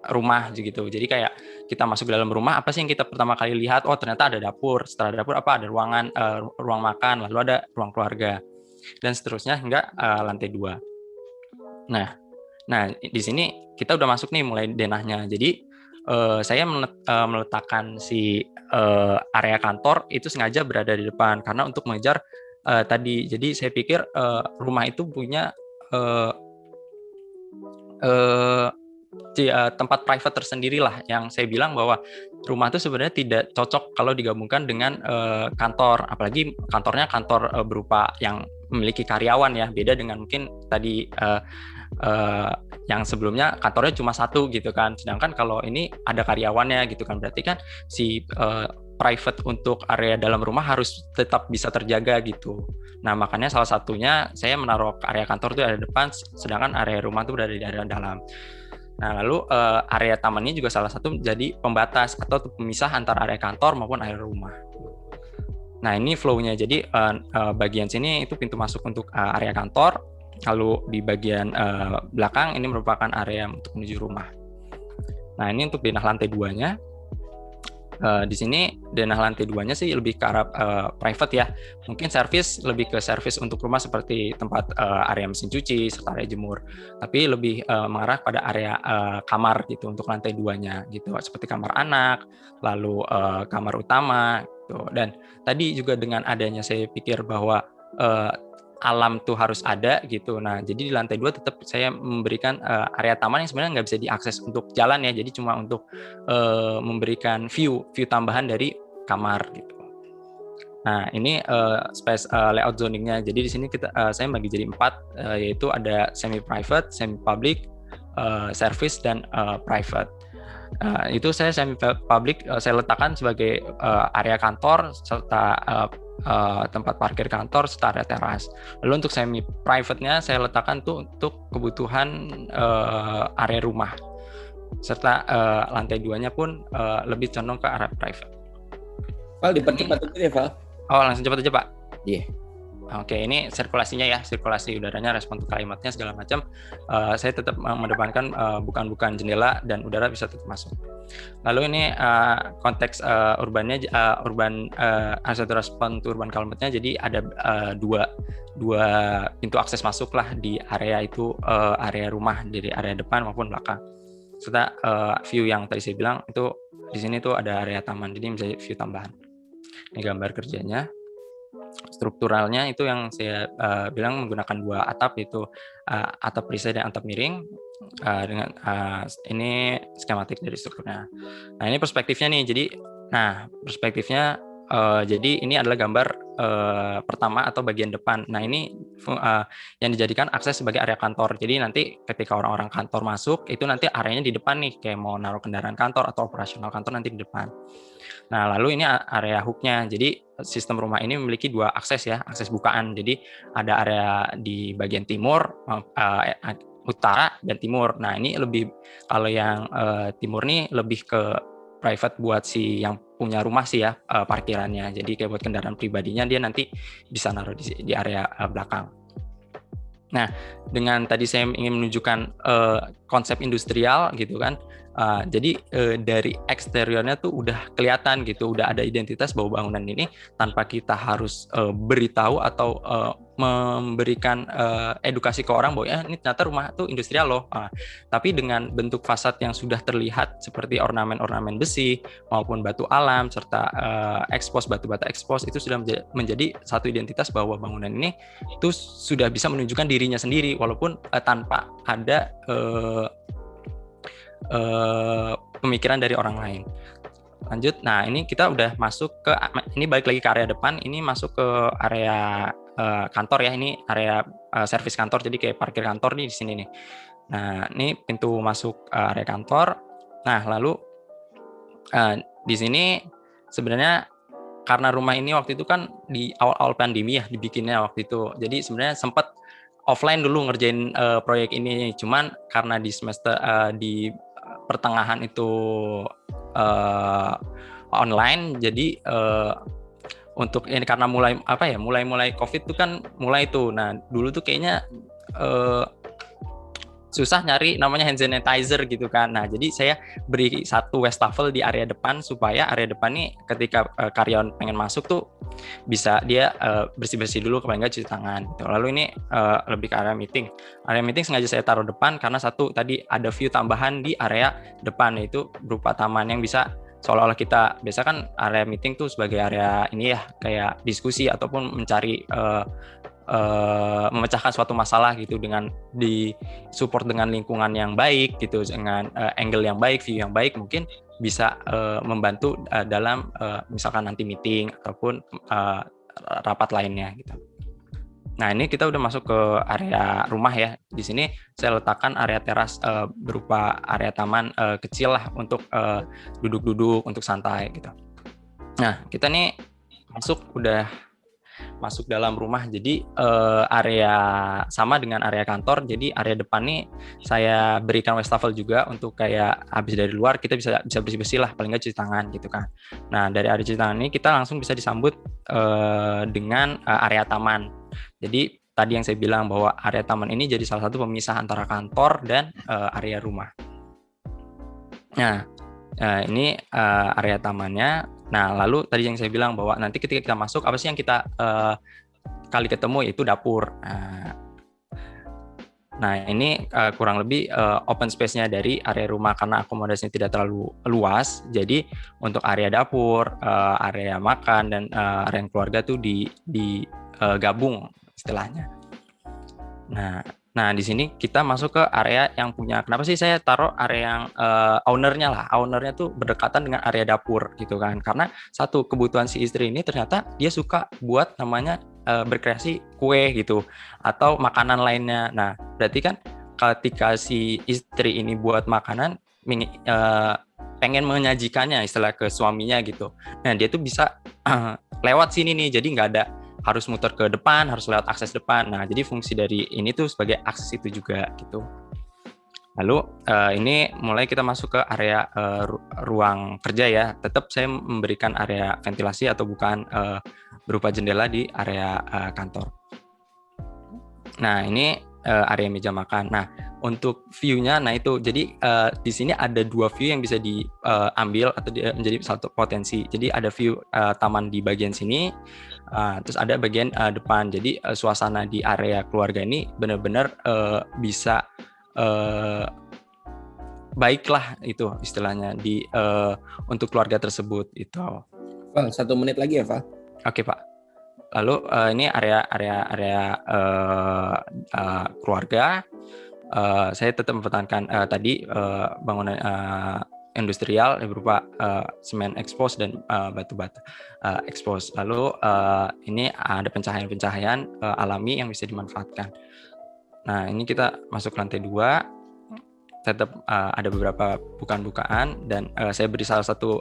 rumah gitu. Jadi kayak kita masuk ke dalam rumah, apa sih yang kita pertama kali lihat? Oh, ternyata ada dapur. Setelah dapur apa? Ada ruangan, ruang makan, lalu ada ruang keluarga, dan seterusnya hingga lantai 2. Nah, di sini kita udah masuk nih mulai denahnya. Jadi saya meletakkan si area kantor itu sengaja berada di depan karena untuk mengejar tadi. Jadi saya pikir rumah itu punya tempat private tersendiri lah, yang saya bilang bahwa rumah itu sebenarnya tidak cocok kalau digabungkan dengan kantor, apalagi kantornya kantor berupa yang memiliki karyawan ya, beda dengan mungkin tadi yang sebelumnya kantornya cuma satu gitu kan, sedangkan kalau ini ada karyawannya gitu kan, berarti kan si private untuk area dalam rumah harus tetap bisa terjaga gitu. Nah, makanya salah satunya saya menaruh area kantor itu ada di depan, sedangkan area rumah itu berada di area dalam. Nah, lalu area tamannya juga salah satu jadi pembatas atau pemisah antara area kantor maupun area rumah. Nah, ini flow-nya. Jadi bagian sini itu pintu masuk untuk area kantor, lalu di bagian belakang ini merupakan area untuk menuju rumah. Nah, ini untuk denah lantai 2-nya. Di sini denah lantai 2-nya sih lebih ke arah private ya. Mungkin service lebih ke service untuk rumah seperti tempat area mesin cuci serta area jemur. Tapi lebih mengarah pada area kamar gitu untuk lantai 2-nya gitu. Seperti kamar anak, lalu kamar utama gitu. Dan tadi juga dengan adanya saya pikir bahwa alam tuh harus ada gitu. Nah, jadi di lantai 2 tetap saya memberikan area taman yang sebenarnya nggak bisa diakses untuk jalan ya. Jadi cuma untuk memberikan view tambahan dari kamar gitu. Nah, ini space layout zoningnya. Jadi di sini saya bagi jadi 4, yaitu ada semi private, semi public, service dan private. Itu saya semi public saya letakkan sebagai area kantor serta tempat parkir kantor serta area teras. Lalu untuk semi private-nya saya letakkan tuh untuk kebutuhan area rumah, serta lantai 2-nya pun lebih condong ke arah private. Val, dipercepat dikit ya, Val. Oh, langsung cepat aja, Pak. Iya. Oke, ini sirkulasinya ya, sirkulasi udaranya, respon ke kalimatnya segala macam. Saya tetap mengedepankan bukan jendela dan udara bisa tetap masuk. Lalu ini konteks urban asset respon to urban kalimatnya. Jadi ada dua pintu akses masuk lah di area itu, area rumah dari area depan maupun belakang. Serta view yang tadi saya bilang itu di sini tuh ada area taman, jadi bisa view tambahan. Ini gambar kerjanya. Strukturalnya itu yang saya bilang menggunakan 2 atap, yaitu atap perisai dan atap miring, dengan ini skematik dari strukturnya. Nah, ini perspektifnya nih. Jadi ini adalah gambar pertama atau bagian depan. Nah, ini yang dijadikan akses sebagai area kantor. Jadi nanti ketika orang-orang kantor masuk, itu nanti areanya di depan nih, kayak mau naruh kendaraan kantor atau operasional kantor nanti di depan. Nah, lalu ini area hook-nya. Jadi sistem rumah ini memiliki 2 akses ya, akses bukaan. Jadi ada area di bagian timur, utara, dan timur. Nah, ini lebih, kalau yang timur nih lebih ke private buat si yang punya rumah sih ya, parkirannya. Jadi kayak buat kendaraan pribadinya dia nanti bisa naruh di area belakang. Nah, dengan tadi saya ingin menunjukkan konsep industrial gitu kan. Jadi dari eksteriornya tuh udah kelihatan gitu, udah ada identitas bahwa bangunan ini tanpa kita harus beritahu atau memberikan edukasi ke orang bahwa ini ternyata rumah tuh industrial loh. Tapi dengan bentuk fasad yang sudah terlihat seperti ornamen-ornamen besi maupun batu alam serta batu bata expose, itu sudah menjadi satu identitas bahwa bangunan ini itu sudah bisa menunjukkan dirinya sendiri walaupun tanpa ada pemikiran dari orang lain. Lanjut, nah ini kita udah masuk ke, ini balik lagi ke area depan, ini masuk ke area kantor ya, ini area servis kantor, jadi kayak parkir kantor nih di sini nih. Nah, ini pintu masuk area kantor. Nah, lalu di sini sebenarnya karena rumah ini waktu itu kan di awal-awal pandemi ya dibikinnya waktu itu, jadi sebenarnya sempat offline dulu ngerjain proyek ini, cuman karena di semester di pertengahan itu online, jadi untuk ini karena mulai COVID itu kan mulai tuh. Nah, dulu tuh kayaknya susah nyari namanya hand sanitizer gitu kan. Nah, jadi saya beri 1 wastafel di area depan supaya area depan nih ketika karyawan pengen masuk tuh bisa dia bersih-bersih dulu, paling nggak cuci tangan gitu. Lalu ini lebih ke area meeting. Area meeting sengaja saya taruh depan karena satu tadi ada view tambahan di area depan, yaitu berupa taman yang bisa seolah-olah kita biasa kan area meeting tuh sebagai area ini ya kayak diskusi ataupun mencari memecahkan suatu masalah gitu dengan di support dengan lingkungan yang baik gitu, dengan angle yang baik, view yang baik, mungkin bisa membantu dalam misalkan nanti meeting ataupun rapat lainnya gitu. Nah, ini kita udah masuk ke area rumah ya. Di sini saya letakkan area teras berupa area taman kecil lah untuk duduk-duduk, untuk santai gitu. Nah, kita nih udah masuk dalam rumah. Jadi area sama dengan area kantor. Jadi area depan nih saya berikan wastafel juga untuk kayak habis dari luar kita bisa bersih-bersih lah, paling nggak cuci tangan gitu kan. Nah, dari area cuci tangan ini kita langsung bisa disambut dengan area taman. Jadi tadi yang saya bilang bahwa area taman ini jadi salah satu pemisah antara kantor dan area rumah. Nah, ini area tamannya. Nah, lalu tadi yang saya bilang bahwa nanti ketika kita masuk, apa sih yang kita kali ketemu, yaitu dapur. Nah, ini kurang lebih open space-nya dari area rumah karena akomodasinya tidak terlalu luas. Jadi untuk area dapur, area makan, dan area keluarga tuh digabung istilahnya. Nah, di sini kita masuk ke area yang punya. Kenapa sih saya taruh area yang ownernya lah? Ownernya tuh berdekatan dengan area dapur gitu kan? Karena satu kebutuhan si istri ini ternyata dia suka buat namanya berkreasi kue gitu atau makanan lainnya. Nah, berarti kan ketika si istri ini buat makanan pengen menyajikannya istilah ke suaminya gitu. Nah dia tuh bisa lewat sini nih, jadi nggak ada harus muter ke depan, harus lewat akses depan. Nah jadi fungsi dari ini tuh sebagai akses itu juga gitu. Lalu ini mulai kita masuk ke area ruang kerja ya. Tetap saya memberikan area ventilasi atau bukan berupa jendela di area kantor. Nah ini area meja makan. Nah untuk view-nya, nah itu jadi di sini ada 2 view yang bisa diambil atau menjadi satu potensi. Jadi ada view taman di bagian sini, terus ada bagian depan. Jadi suasana di area keluarga ini benar-benar bisa baiklah itu istilahnya di untuk keluarga tersebut itu. Val, 1 menit lagi ya, Val. Oke Pak. Lalu ini area keluarga. Saya tetap mempertahankan tadi bangunan industrial berupa semen expose dan batu bata expose. Lalu ini ada pencahayaan alami yang bisa dimanfaatkan. Nah ini kita masuk lantai 2. Tetap ada beberapa bukaan-bukaan dan saya beri salah satu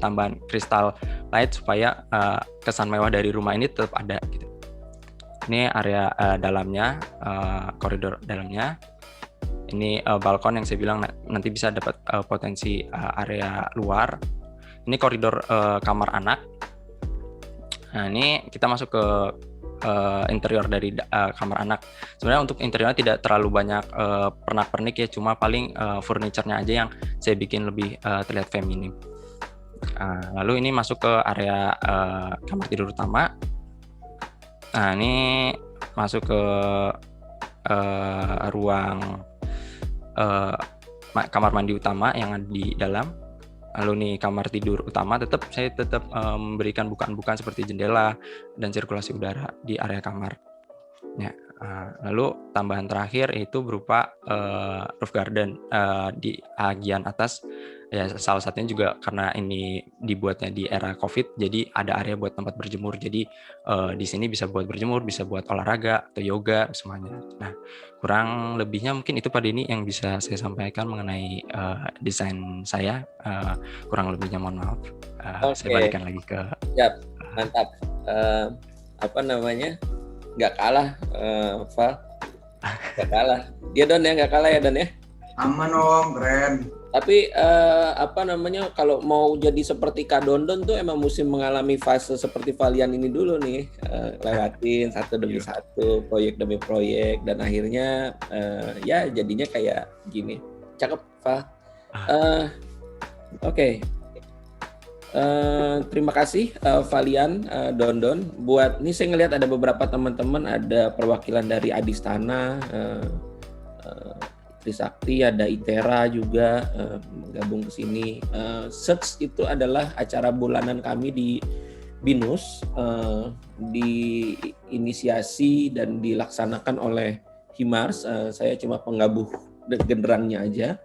tambahan kristal light supaya kesan mewah dari rumah ini tetap ada gitu. Ini area dalamnya, koridor dalamnya. Ini balkon yang saya bilang nanti bisa dapat potensi area luar. Ini koridor kamar anak. Nah ini kita masuk ke interior dari kamar anak. Sebenarnya untuk interiornya tidak terlalu banyak pernak-pernik ya, cuma paling furniturnya aja yang saya bikin lebih terlihat feminim. Lalu ini masuk ke area kamar tidur utama. Nah ini masuk ke ruang kamar mandi utama yang ada di dalam. Lalu nih kamar tidur utama saya tetap memberikan bukaan-bukaan seperti jendela dan sirkulasi udara di area kamar. Ya, lalu tambahan terakhir itu berupa roof garden di bagian atas. Ya, salah satunya juga karena ini dibuatnya di era COVID, jadi ada area buat tempat berjemur. Jadi di sini bisa buat berjemur, bisa buat olahraga atau yoga semuanya. Nah, kurang lebihnya mungkin itu Pak Denny yang bisa saya sampaikan mengenai desain saya. Kurang lebihnya mohon maaf. Saya balikan lagi ke. Siap, mantap. Nggak kalah, Val. Nggak kalah. Dia Don ya, nggak kalah ya Don ya. Aman Om, keren. Tapi kalau mau jadi seperti Kak Dondon tuh emang mesti mengalami fase seperti Valian ini dulu nih, lewatin satu demi satu, proyek demi proyek, dan akhirnya ya jadinya kayak gini. Cakep, Val. Oke. Terima kasih Valian, Dondon. Buat ini saya ngelihat ada beberapa teman-teman, ada perwakilan dari Adistana, Trisakti, ada Itera juga gabung ke sini. Search itu adalah acara bulanan kami di BINUS, diinisiasi dan dilaksanakan oleh Himars. Saya cuma penggabung genderangnya aja.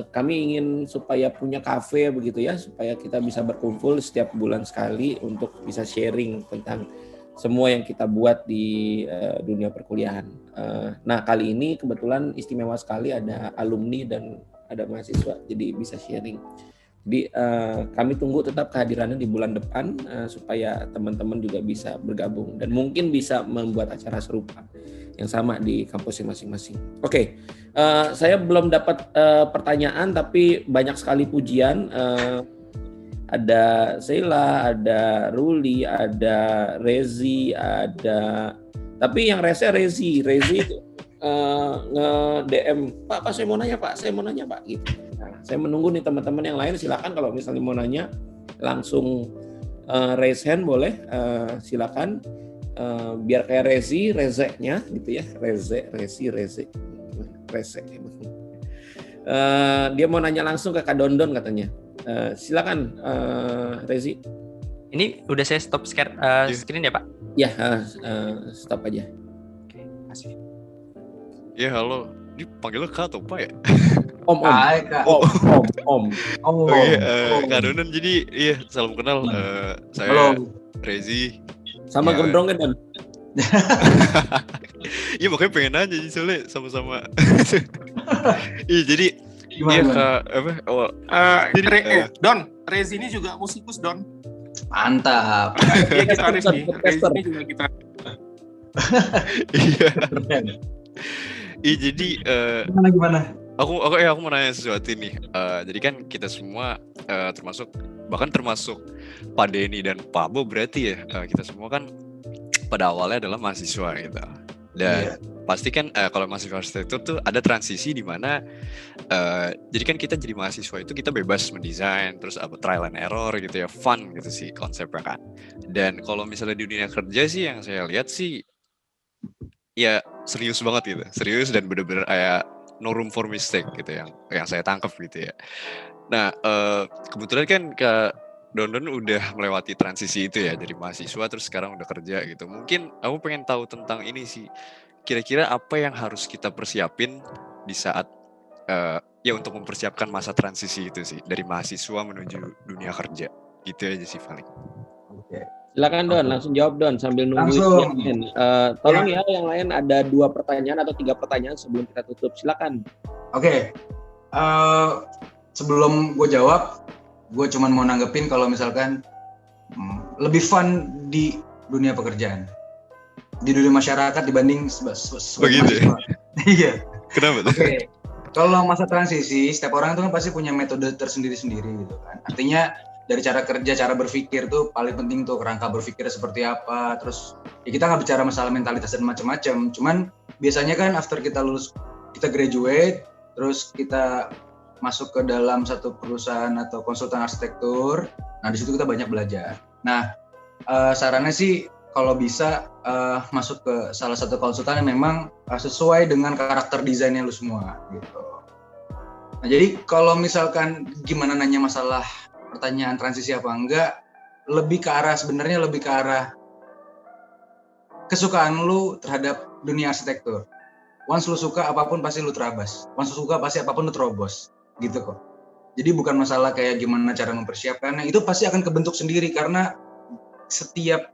Kami ingin supaya punya kafe begitu ya, supaya kita bisa berkumpul setiap bulan sekali untuk bisa sharing tentang semua yang kita buat di dunia perkuliahan. Nah kali ini kebetulan istimewa sekali, ada alumni dan ada mahasiswa, jadi bisa sharing. Jadi kami tunggu tetap kehadirannya di bulan depan supaya teman-teman juga bisa bergabung dan mungkin bisa membuat acara serupa yang sama di kampusnya masing-masing. Oke, saya belum dapat pertanyaan tapi banyak sekali pujian. Ada Sheila, ada Ruli, ada Rezi, tapi yang Rezi nge-DM, Pak, saya mau nanya Pak, gitu. Nah, saya menunggu nih teman-teman yang lain, silakan kalau misalnya mau nanya langsung raise hand boleh, silakan. Biar kayak Reze-nya gitu ya, Reze. Dia mau nanya langsung ke Kak Dondon katanya. Silakan Rezi. Ini udah saya stop screen ya Pak? Ya, stop aja. Oke, makasih. Ya halo, ini panggilnya Kak atau Pak ya? Om. Oh iya, Kak Donan, jadi iya salam kenal. Saya Rezi. Sama gondrong kan Don? Iya makanya pengen nanya soalnya sama-sama. Iya jadi Iya Kak, apa? Don, Rezi ini juga musikus Don. Mantap. Dia gitaris nih. Rezi ini juga gitaris. Iya. Iya jadi Gimana? aku mau nanya sesuatu nih. Jadi kan kita semua termasuk Pak Denny dan Pak Bo berarti ya kita semua kan pada awalnya adalah mahasiswa gitu. Dan pasti kan kalau mahasiswa arsitektur tuh ada transisi di mana jadi kan kita jadi mahasiswa itu kita bebas mendesain, terus trial and error gitu ya, fun gitu sih konsepnya kan. Dan kalau misalnya di dunia kerja sih yang saya lihat sih ya serius banget gitu, serius dan bener-bener kayak no room for mistake gitu yang saya tangkap gitu ya. Nah kebetulan kan Dondon udah melewati transisi itu ya, dari mahasiswa terus sekarang udah kerja gitu. Mungkin aku pengen tahu tentang ini sih, kira-kira apa yang harus kita persiapin di saat ya untuk mempersiapkan masa transisi itu sih, dari mahasiswa menuju dunia kerja. Gitu aja sih paling. Oke. Silakan Don, langsung jawab Don sambil nunggu yang lain. Tolong ya yang lain ada 2 pertanyaan atau 3 pertanyaan sebelum kita tutup. Silakan. Oke. Sebelum gue jawab, gue cuman mau nanggepin kalau misalkan lebih fun di dunia pekerjaan, di dunia masyarakat dibanding begitu ya? Iya. Kenapa tuh? Oke. Kalau masa transisi, setiap orang itu kan pasti punya metode tersendiri-sendiri gitu kan. Artinya dari cara kerja, cara berpikir tuh paling penting tuh, kerangka berpikir seperti apa. Terus ya kita nggak bicara masalah mentalitas dan macam-macam. Cuman biasanya kan after kita lulus, kita graduate, terus kita masuk ke dalam satu perusahaan atau konsultan arsitektur. Nah di situ kita banyak belajar. Nah sarannya sih kalau bisa masuk ke salah satu konsultan yang memang sesuai dengan karakter desainnya lu semua gitu. Nah jadi kalau misalkan gimana nanya masalah pertanyaan transisi apa enggak, lebih ke arah kesukaan lu terhadap dunia arsitektur. Once lu suka apapun pasti lu terabas. Once lu suka pasti apapun lu terobos. Gitu kok. Jadi bukan masalah kayak gimana cara mempersiapkannya, itu pasti akan kebentuk sendiri karena setiap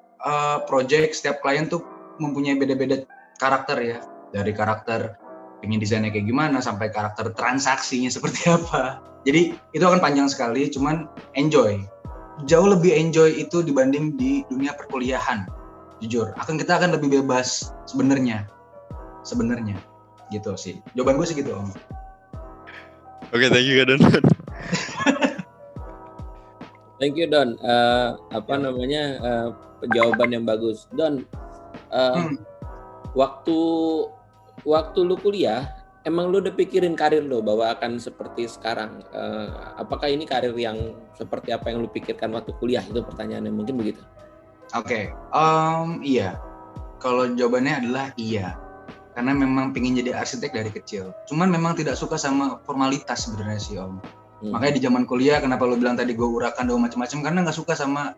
project, setiap klien tuh mempunyai beda-beda karakter ya. Dari karakter pengen desainnya kayak gimana sampai karakter transaksinya seperti apa. Jadi itu akan panjang sekali, cuman enjoy. Jauh lebih enjoy itu dibanding di dunia perkuliahan. Jujur, kita akan lebih bebas sebenarnya. Gitu sih. Jawaban gue sih gitu, Om. Oke, thank you Don. Thank you Don. Jawaban yang bagus. Don, waktu lu kuliah, emang lu udah pikirin karir lu bahwa akan seperti sekarang? Apakah ini karir yang seperti apa yang lu pikirkan waktu kuliah? Itu pertanyaannya, mungkin begitu. Oke, iya. Kalau jawabannya adalah iya. Karena memang pengen jadi arsitek dari kecil. Cuman memang tidak suka sama formalitas sebenarnya sih Om. Makanya di zaman kuliah kenapa lu bilang tadi gue urakan dan macam-macam, karena nggak suka sama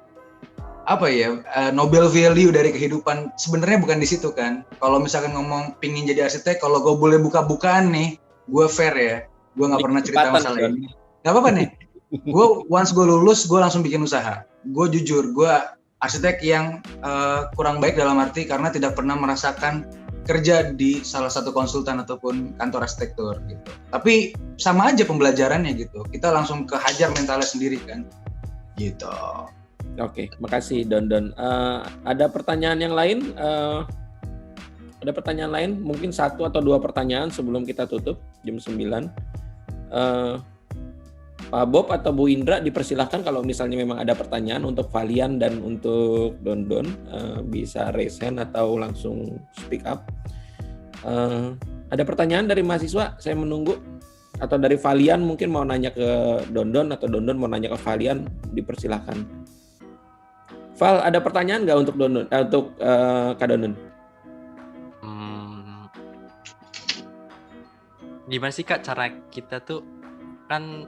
Nobel value dari kehidupan. Sebenarnya bukan di situ kan. Kalau misalkan ngomong pengen jadi arsitek, kalau gue boleh buka-bukaan nih, gue fair ya. Gue nggak pernah cerita masalah ini. Nggak apa-apa nih. Once gue lulus, gue langsung bikin usaha. Gue jujur, gue arsitek yang kurang baik dalam arti karena tidak pernah merasakan kerja di salah satu konsultan ataupun kantor arsitektur gitu. Tapi sama aja pembelajarannya gitu. Kita langsung kehajar mentalnya sendiri kan. Gitu. Oke, makasih Don. Ada pertanyaan yang lain? Ada pertanyaan lain? Mungkin 1 atau 2 pertanyaan sebelum kita tutup jam 9. Pak Bob atau Bu Indra dipersilahkan kalau misalnya memang ada pertanyaan untuk Valian dan untuk Don, bisa raise hand atau langsung speak up. Ada pertanyaan dari mahasiswa? Saya menunggu. Atau dari Valian mungkin mau nanya ke Don atau Don mau nanya ke Valian, dipersilahkan. Val, ada pertanyaan nggak untuk untuk Kak Dondon? Gimana sih Kak cara kita tuh kan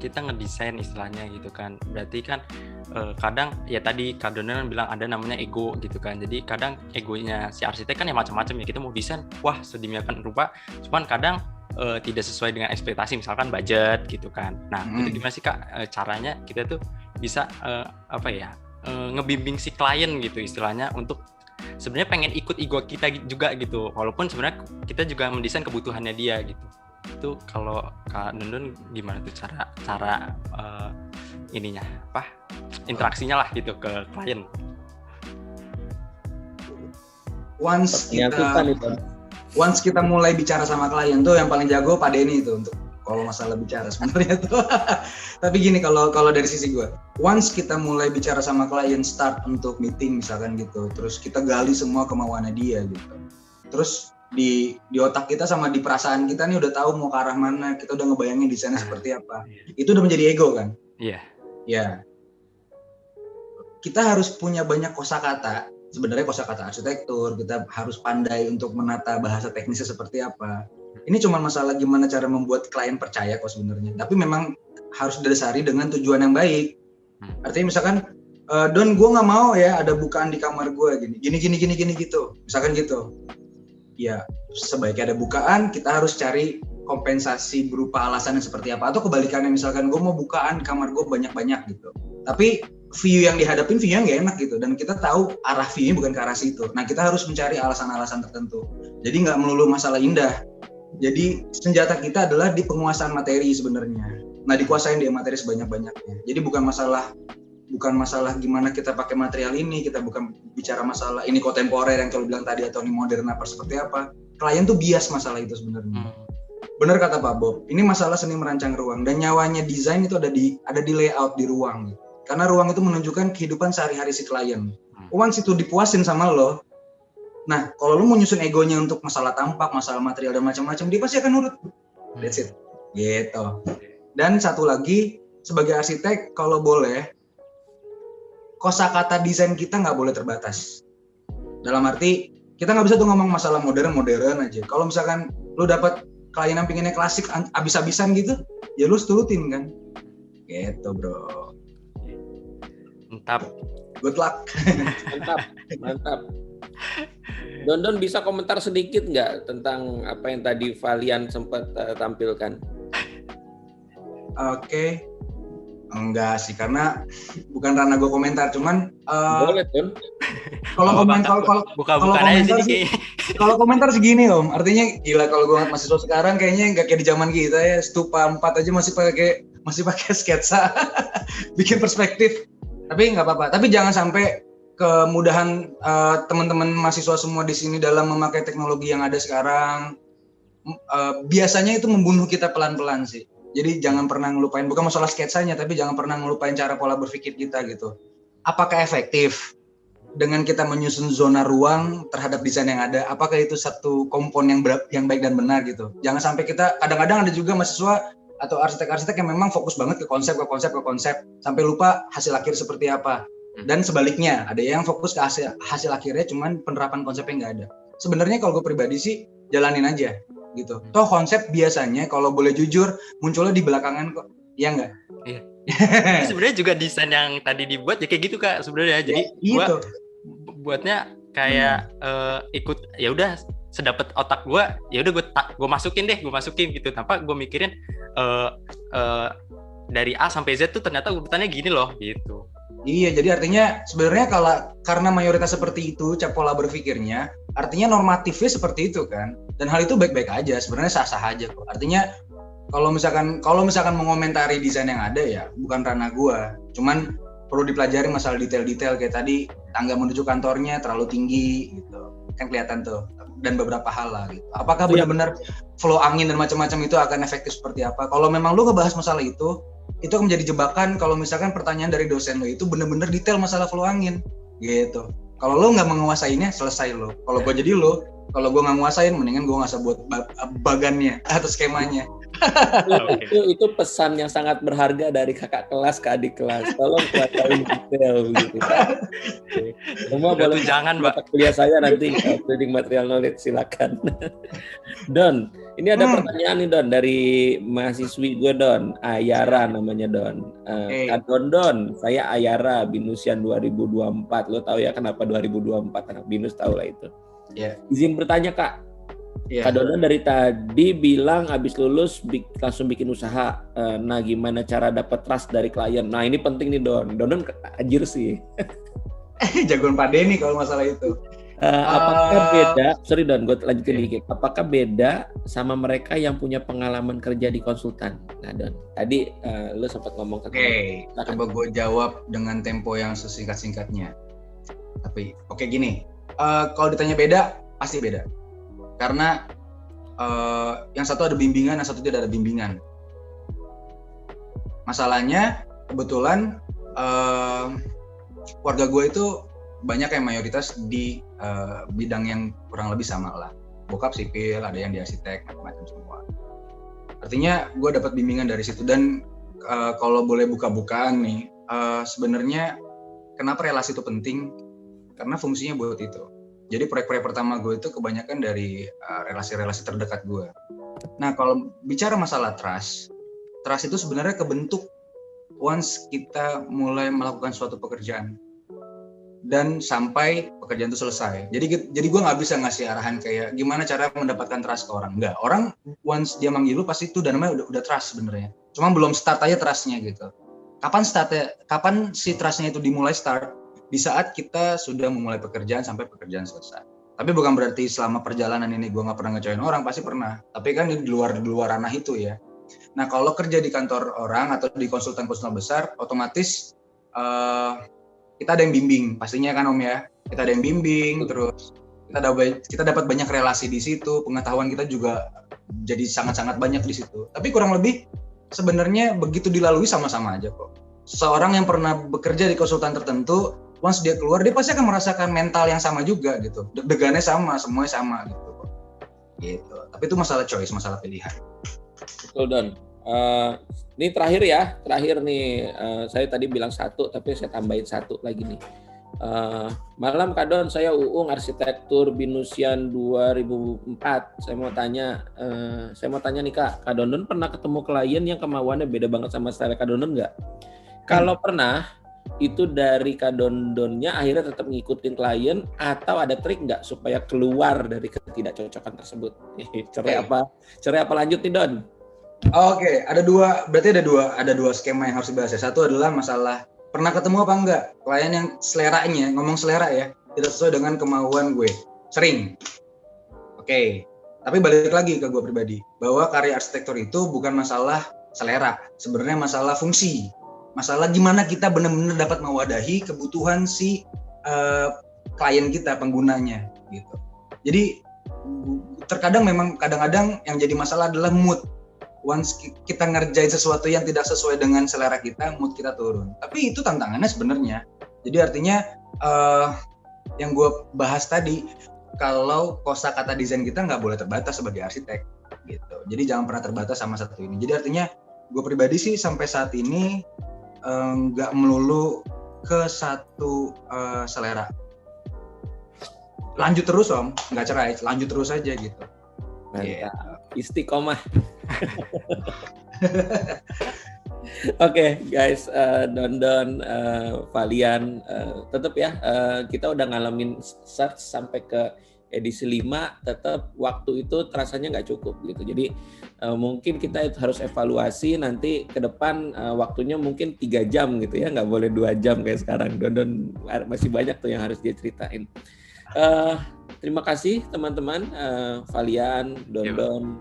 kita ngedesain istilahnya gitu kan, berarti kan kadang ya tadi Kak Dondon bilang ada namanya ego gitu kan, jadi kadang egonya si arsitek kan ya macam-macam ya, kita mau desain wah sedemikian rupa, cuman kadang tidak sesuai dengan ekspektasi, misalkan budget gitu kan. Nah itu gimana sih Kak caranya kita tuh bisa ngebimbing si klien gitu istilahnya untuk sebenarnya pengen ikut ego kita juga gitu, walaupun sebenarnya kita juga mendesain kebutuhannya dia gitu. Itu kalau Kak Dondon gimana tuh cara ininya interaksinya lah gitu ke klien? Once Menyangkutkan itu. kita mulai bicara sama klien tuh yang paling jago Pak Denny itu untuk kalau masalah bicara sebenarnya tuh. Tapi gini, kalau dari sisi gue, once kita mulai bicara sama klien, start untuk meeting misalkan gitu, terus kita gali semua kemauannya dia gitu. Terus di otak kita sama di perasaan kita nih udah tahu mau ke arah mana, kita udah ngebayangin desainnya seperti apa. Itu udah menjadi ego kan? Iya. Ya. Kita harus punya banyak kosakata. Sebenarnya kosakata arsitektur, kita harus pandai untuk menata bahasa teknisnya seperti apa. Ini cuma masalah gimana cara membuat klien percaya kok sebenarnya. Tapi memang harus didasari dengan tujuan yang baik. Artinya misalkan, Don, gue nggak mau ya ada bukaan di kamar gue gini gitu. Misalkan gitu. Ya sebaiknya ada bukaan, kita harus cari kompensasi berupa alasannya seperti apa. Atau kebalikannya, misalkan gue mau bukaan kamar gue banyak-banyak gitu. Tapi view yang dihadapin view-nya nggak enak gitu. Dan kita tahu arah view-nya bukan ke arah situ. Nah kita harus mencari alasan-alasan tertentu. Jadi nggak melulu masalah indah. Jadi senjata kita adalah di penguasaan materi sebenarnya. Nah dikuasain dia materi sebanyak-banyaknya. Jadi bukan masalah gimana kita pakai material ini, kita bukan bicara masalah ini kontemporer yang kalau bilang tadi atau ini modern apa seperti apa. Klien tuh bias masalah itu sebenarnya. Benar kata Pak Bob, ini masalah seni merancang ruang dan nyawanya desain itu ada di layout di ruang. Karena ruang itu menunjukkan kehidupan sehari-hari si klien. Once itu dipuasin sama lo, nah kalau lo mau nyusun egonya untuk masalah tampak, masalah material dan macam-macam, dia pasti akan nurut. That's it. Gitu. Dan satu lagi, sebagai arsitek kalau boleh, kosakata desain kita nggak boleh terbatas. Dalam arti kita nggak bisa tuh ngomong masalah modern aja. Kalau misalkan lo dapat klien yang pinginnya klasik abis-abisan gitu, ya lo turutin kan. Gitu bro. Mantap. Good luck. Mantap. Don bisa komentar sedikit nggak tentang apa yang tadi Valian sempat tampilkan? Oke. Enggak sih, karena bukan ranah gue komentar, cuman boleh Don. Kalau komentar segini Om, artinya gila kalau gue mahasiswa sekarang kayaknya nggak kayak di zaman kita ya, Stupa 4 aja masih pakai sketsa, bikin perspektif. Tapi nggak apa-apa. Tapi jangan sampai kemudahan teman-teman mahasiswa semua di sini dalam memakai teknologi yang ada sekarang, biasanya itu membunuh kita pelan-pelan sih. Jadi jangan pernah ngelupain, bukan masalah sketsanya, tapi jangan pernah ngelupain cara pola berpikir kita gitu. Apakah efektif dengan kita menyusun zona ruang terhadap desain yang ada? Apakah itu satu kompon yang baik dan benar gitu? Jangan sampai kita, kadang-kadang ada juga mahasiswa atau arsitek-arsitek yang memang fokus banget ke konsep, sampai lupa hasil akhir seperti apa. Dan sebaliknya, ada yang fokus ke hasil akhirnya, cuman penerapan konsepnya nggak ada. Sebenarnya kalau gue pribadi sih, jalanin aja gitu. Toh konsep biasanya kalau boleh jujur munculnya di belakangan kok, ya nggak? Iya. Sebenarnya juga desain yang tadi dibuat ya kayak gitu Kak sebenarnya. Jadi gitu. Buatnya kayak ikut ya udah sedapat otak gue, ya udah gue masukin gitu tanpa gue mikirin dari A sampai Z tuh ternyata urutannya gini loh gitu. Iya, jadi artinya sebenarnya karena mayoritas seperti itu pola berpikirnya, artinya normatifnya seperti itu kan. Dan hal itu baik-baik aja, sebenarnya sah-sah aja kok. Artinya kalau misalkan mengomentari desain yang ada ya bukan ranah gua. Cuman perlu dipelajari masalah detail-detail kayak tadi tangga menuju kantornya terlalu tinggi gitu. Kan kelihatan tuh, dan beberapa hal lah gitu. Apakah benar-benar flow angin dan macam-macam itu akan efektif seperti apa? Kalau memang lu ngebahas masalah itu akan menjadi jebakan kalau misalkan pertanyaan dari dosen lo itu benar-benar detail masalah flow angin gitu. Kalau lo nggak menguasainya, selesai lo. Kalau gue jadi lo, kalau gue nggak nguasain, mendingan gue nggak usah buat bagannya atau skemanya. Itu pesan yang sangat berharga dari kakak kelas ke adik kelas. Tolong kuasain detail begitu. Semua boleh jangan Mbak. Kuliah saya nanti building material knowledge, silakan. Don, ini ada pertanyaan nih Don dari mahasiswi gue Don, Ayara namanya Don. Kak Don, saya Ayara, Binusian 2024. Lo tahu ya kenapa 2024? Anak Binus tahu lah itu. Yeah. Izin bertanya Kak. Yeah. Kak Dondon dari tadi bilang habis lulus langsung bikin usaha. Nah gimana cara dapat trust dari klien? Nah ini penting nih Don. Dondon anjir sih. Jagoan Pak Denny kalau masalah itu. Apakah beda? Sorry Don, gue lanjutin Oke. dikit. Apakah beda sama mereka yang punya pengalaman kerja di konsultan? Nah Don, tadi lu sempat ngomong Oke, tentang. coba gue jawab dengan tempo yang sesingkat-singkatnya. Tapi oke gini, kalau ditanya beda, pasti beda. Karena yang satu ada bimbingan, yang satu tidak ada bimbingan. Masalahnya kebetulan keluarga gue itu banyak yang mayoritas di bidang yang kurang lebih sama lah. Bokap sipil, ada yang di arsitek, macam-macam semua. Artinya gue dapat bimbingan dari situ. Dan kalau boleh buka-bukaan nih, sebenarnya kenapa relasi itu penting? Karena fungsinya buat itu. Jadi proyek-proyek pertama gue itu kebanyakan dari relasi-relasi terdekat gue. Nah kalau bicara masalah trust itu sebenarnya kebentuk once kita mulai melakukan suatu pekerjaan dan sampai pekerjaan itu selesai. Jadi gue nggak bisa ngasih arahan kayak gimana cara mendapatkan trust ke orang. Enggak, orang once dia manggil lu pasti itu dan namanya udah trust sebenarnya. Cuma belum start aja trustnya gitu. Kapan si trustnya itu dimulai start? Di saat kita sudah memulai pekerjaan sampai pekerjaan selesai. Tapi bukan berarti selama perjalanan ini gue nggak pernah ngecewain orang, pasti pernah. Tapi kan di luar ranah itu ya. Nah kalau kerja di kantor orang atau di konsultan besar, otomatis kita ada yang bimbing, pastinya kan Om ya. Kita ada yang bimbing, terus kita dapat banyak relasi di situ, pengetahuan kita juga jadi sangat-sangat banyak di situ. Tapi kurang lebih sebenarnya begitu dilalui sama-sama aja kok. Seorang yang pernah bekerja di konsultan tertentu, once dia keluar, dia pasti akan merasakan mental yang sama juga gitu. Deg-degannya sama, semuanya sama gitu kok. Gitu. Tapi itu masalah choice, masalah pilihan. Betul Don. Ini terakhir nih. Saya tadi bilang 1, tapi saya tambahin 1 lagi nih. Malam Kak Don, saya Uung Arsitektur Binusian 2004. Saya mau tanya nih Kak Don pernah ketemu klien yang kemauannya beda banget sama style Kak Don nggak? Kalau pernah, itu dari Kak Don-Donnya akhirnya tetap ngikutin klien atau ada trik nggak supaya keluar dari ketidakcocokan tersebut? Cerai apa lanjut nih Don? Oke, berarti ada dua skema yang harus dibahas ya. Satu adalah masalah pernah ketemu apa enggak klien yang seleranya, ngomong selera ya, tidak sesuai dengan kemauan gue. Sering. Oke, tapi balik lagi ke gue pribadi, bahwa karya arsitektur itu bukan masalah selera, sebenarnya masalah fungsi. Masalah gimana kita benar-benar dapat mewadahi kebutuhan si klien kita, penggunanya gitu. Jadi kadang-kadang yang jadi masalah adalah mood. Once kita ngerjain sesuatu yang tidak sesuai dengan selera kita, mood kita turun. Tapi itu tantangannya sebenarnya. Jadi artinya yang gue bahas tadi, kalau kosakata desain kita nggak boleh terbatas sebagai arsitek gitu. Jadi jangan pernah terbatas sama satu ini. Jadi artinya gue pribadi sih sampai saat ini nggak melulu ke satu selera. Lanjut terus Om, nggak cerai, lanjut terus aja gitu. Mantap. Yeah. Istiqomah. Oke, guys, Don, Valian, tetap ya, kita udah ngalamin search sampai ke edisi 5, tetap waktu itu terasanya nggak cukup gitu. Jadi mungkin kita harus evaluasi nanti ke depan, waktunya mungkin 3 jam gitu ya, nggak boleh 2 jam kayak sekarang. Don masih banyak tuh yang harus dia ceritain. Terima kasih teman-teman, Valian, Don,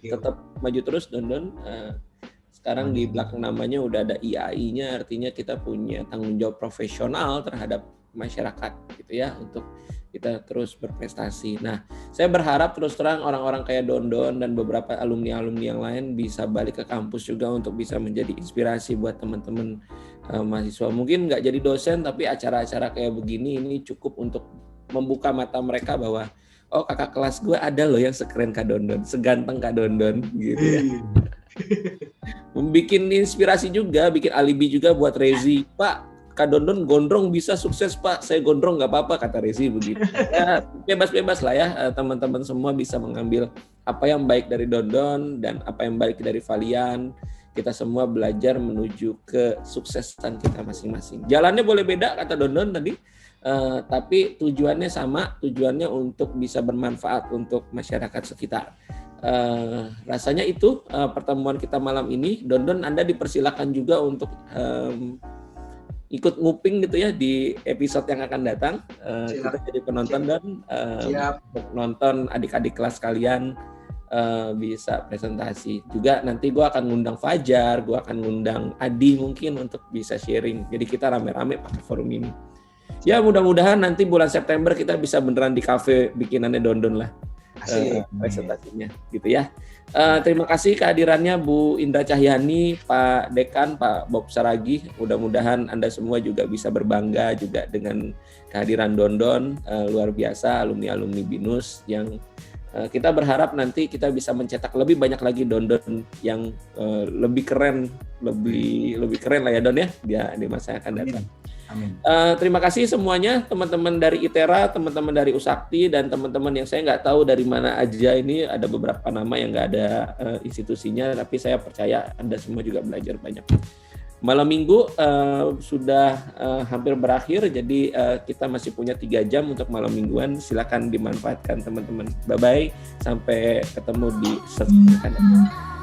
tetap maju terus Don. Sekarang di belakang namanya udah ada IAI-nya, artinya kita punya tanggung jawab profesional terhadap masyarakat gitu ya, untuk kita terus berprestasi. Nah, saya berharap terus terang orang-orang kayak Don dan beberapa alumni-alumni yang lain bisa balik ke kampus juga untuk bisa menjadi inspirasi buat teman-teman mahasiswa. Mungkin nggak jadi dosen, tapi acara-acara kayak begini ini cukup untuk membuka mata mereka bahwa oh kakak kelas gue ada loh yang sekeren Kak Don, seganteng Kak Don gitu ya. Bikin inspirasi juga, bikin alibi juga buat Rezi. Pak, Kak Don gondrong bisa sukses Pak, saya gondrong nggak apa-apa kata Rezi begitu. Ya, bebas-bebas lah ya, teman-teman semua bisa mengambil apa yang baik dari Don dan apa yang baik dari Valian. Kita semua belajar menuju kesuksesan kita masing-masing. Jalannya boleh beda kata Don tadi, tapi tujuannya sama, tujuannya untuk bisa bermanfaat untuk masyarakat sekitar. Rasanya itu pertemuan kita malam ini. Don Anda dipersilakan juga untuk ikut nguping gitu ya di episode yang akan datang. Kita jadi penonton dan nonton adik-adik kelas kalian bisa presentasi. Juga nanti gue akan ngundang Fajar, gue akan ngundang Adi mungkin untuk bisa sharing. Jadi kita rame-rame pakai forum ini. Ya mudah-mudahan nanti bulan September kita bisa beneran di kafe bikinannya Dondon lah. Presentasinya gitu ya. Terima kasih kehadirannya Bu Indra Cahyani, Pak Dekan, Pak Bob Saragih. Mudah-mudahan Anda semua juga bisa berbangga juga dengan kehadiran Dondon, luar biasa alumni-alumni BINUS yang kita berharap nanti kita bisa mencetak lebih banyak lagi Dondon yang lebih keren lah ya Don ya di masa yang akan datang. Amin. Terima kasih semuanya teman-teman dari ITERA, teman-teman dari Usakti, dan teman-teman yang saya nggak tahu dari mana aja ini, ada beberapa nama yang nggak ada institusinya, tapi saya percaya Anda semua juga belajar banyak. Malam minggu sudah hampir berakhir, jadi kita masih punya 3 jam untuk malam mingguan. Silakan dimanfaatkan teman-teman. Bye-bye, sampai ketemu di sesi yang akan datang.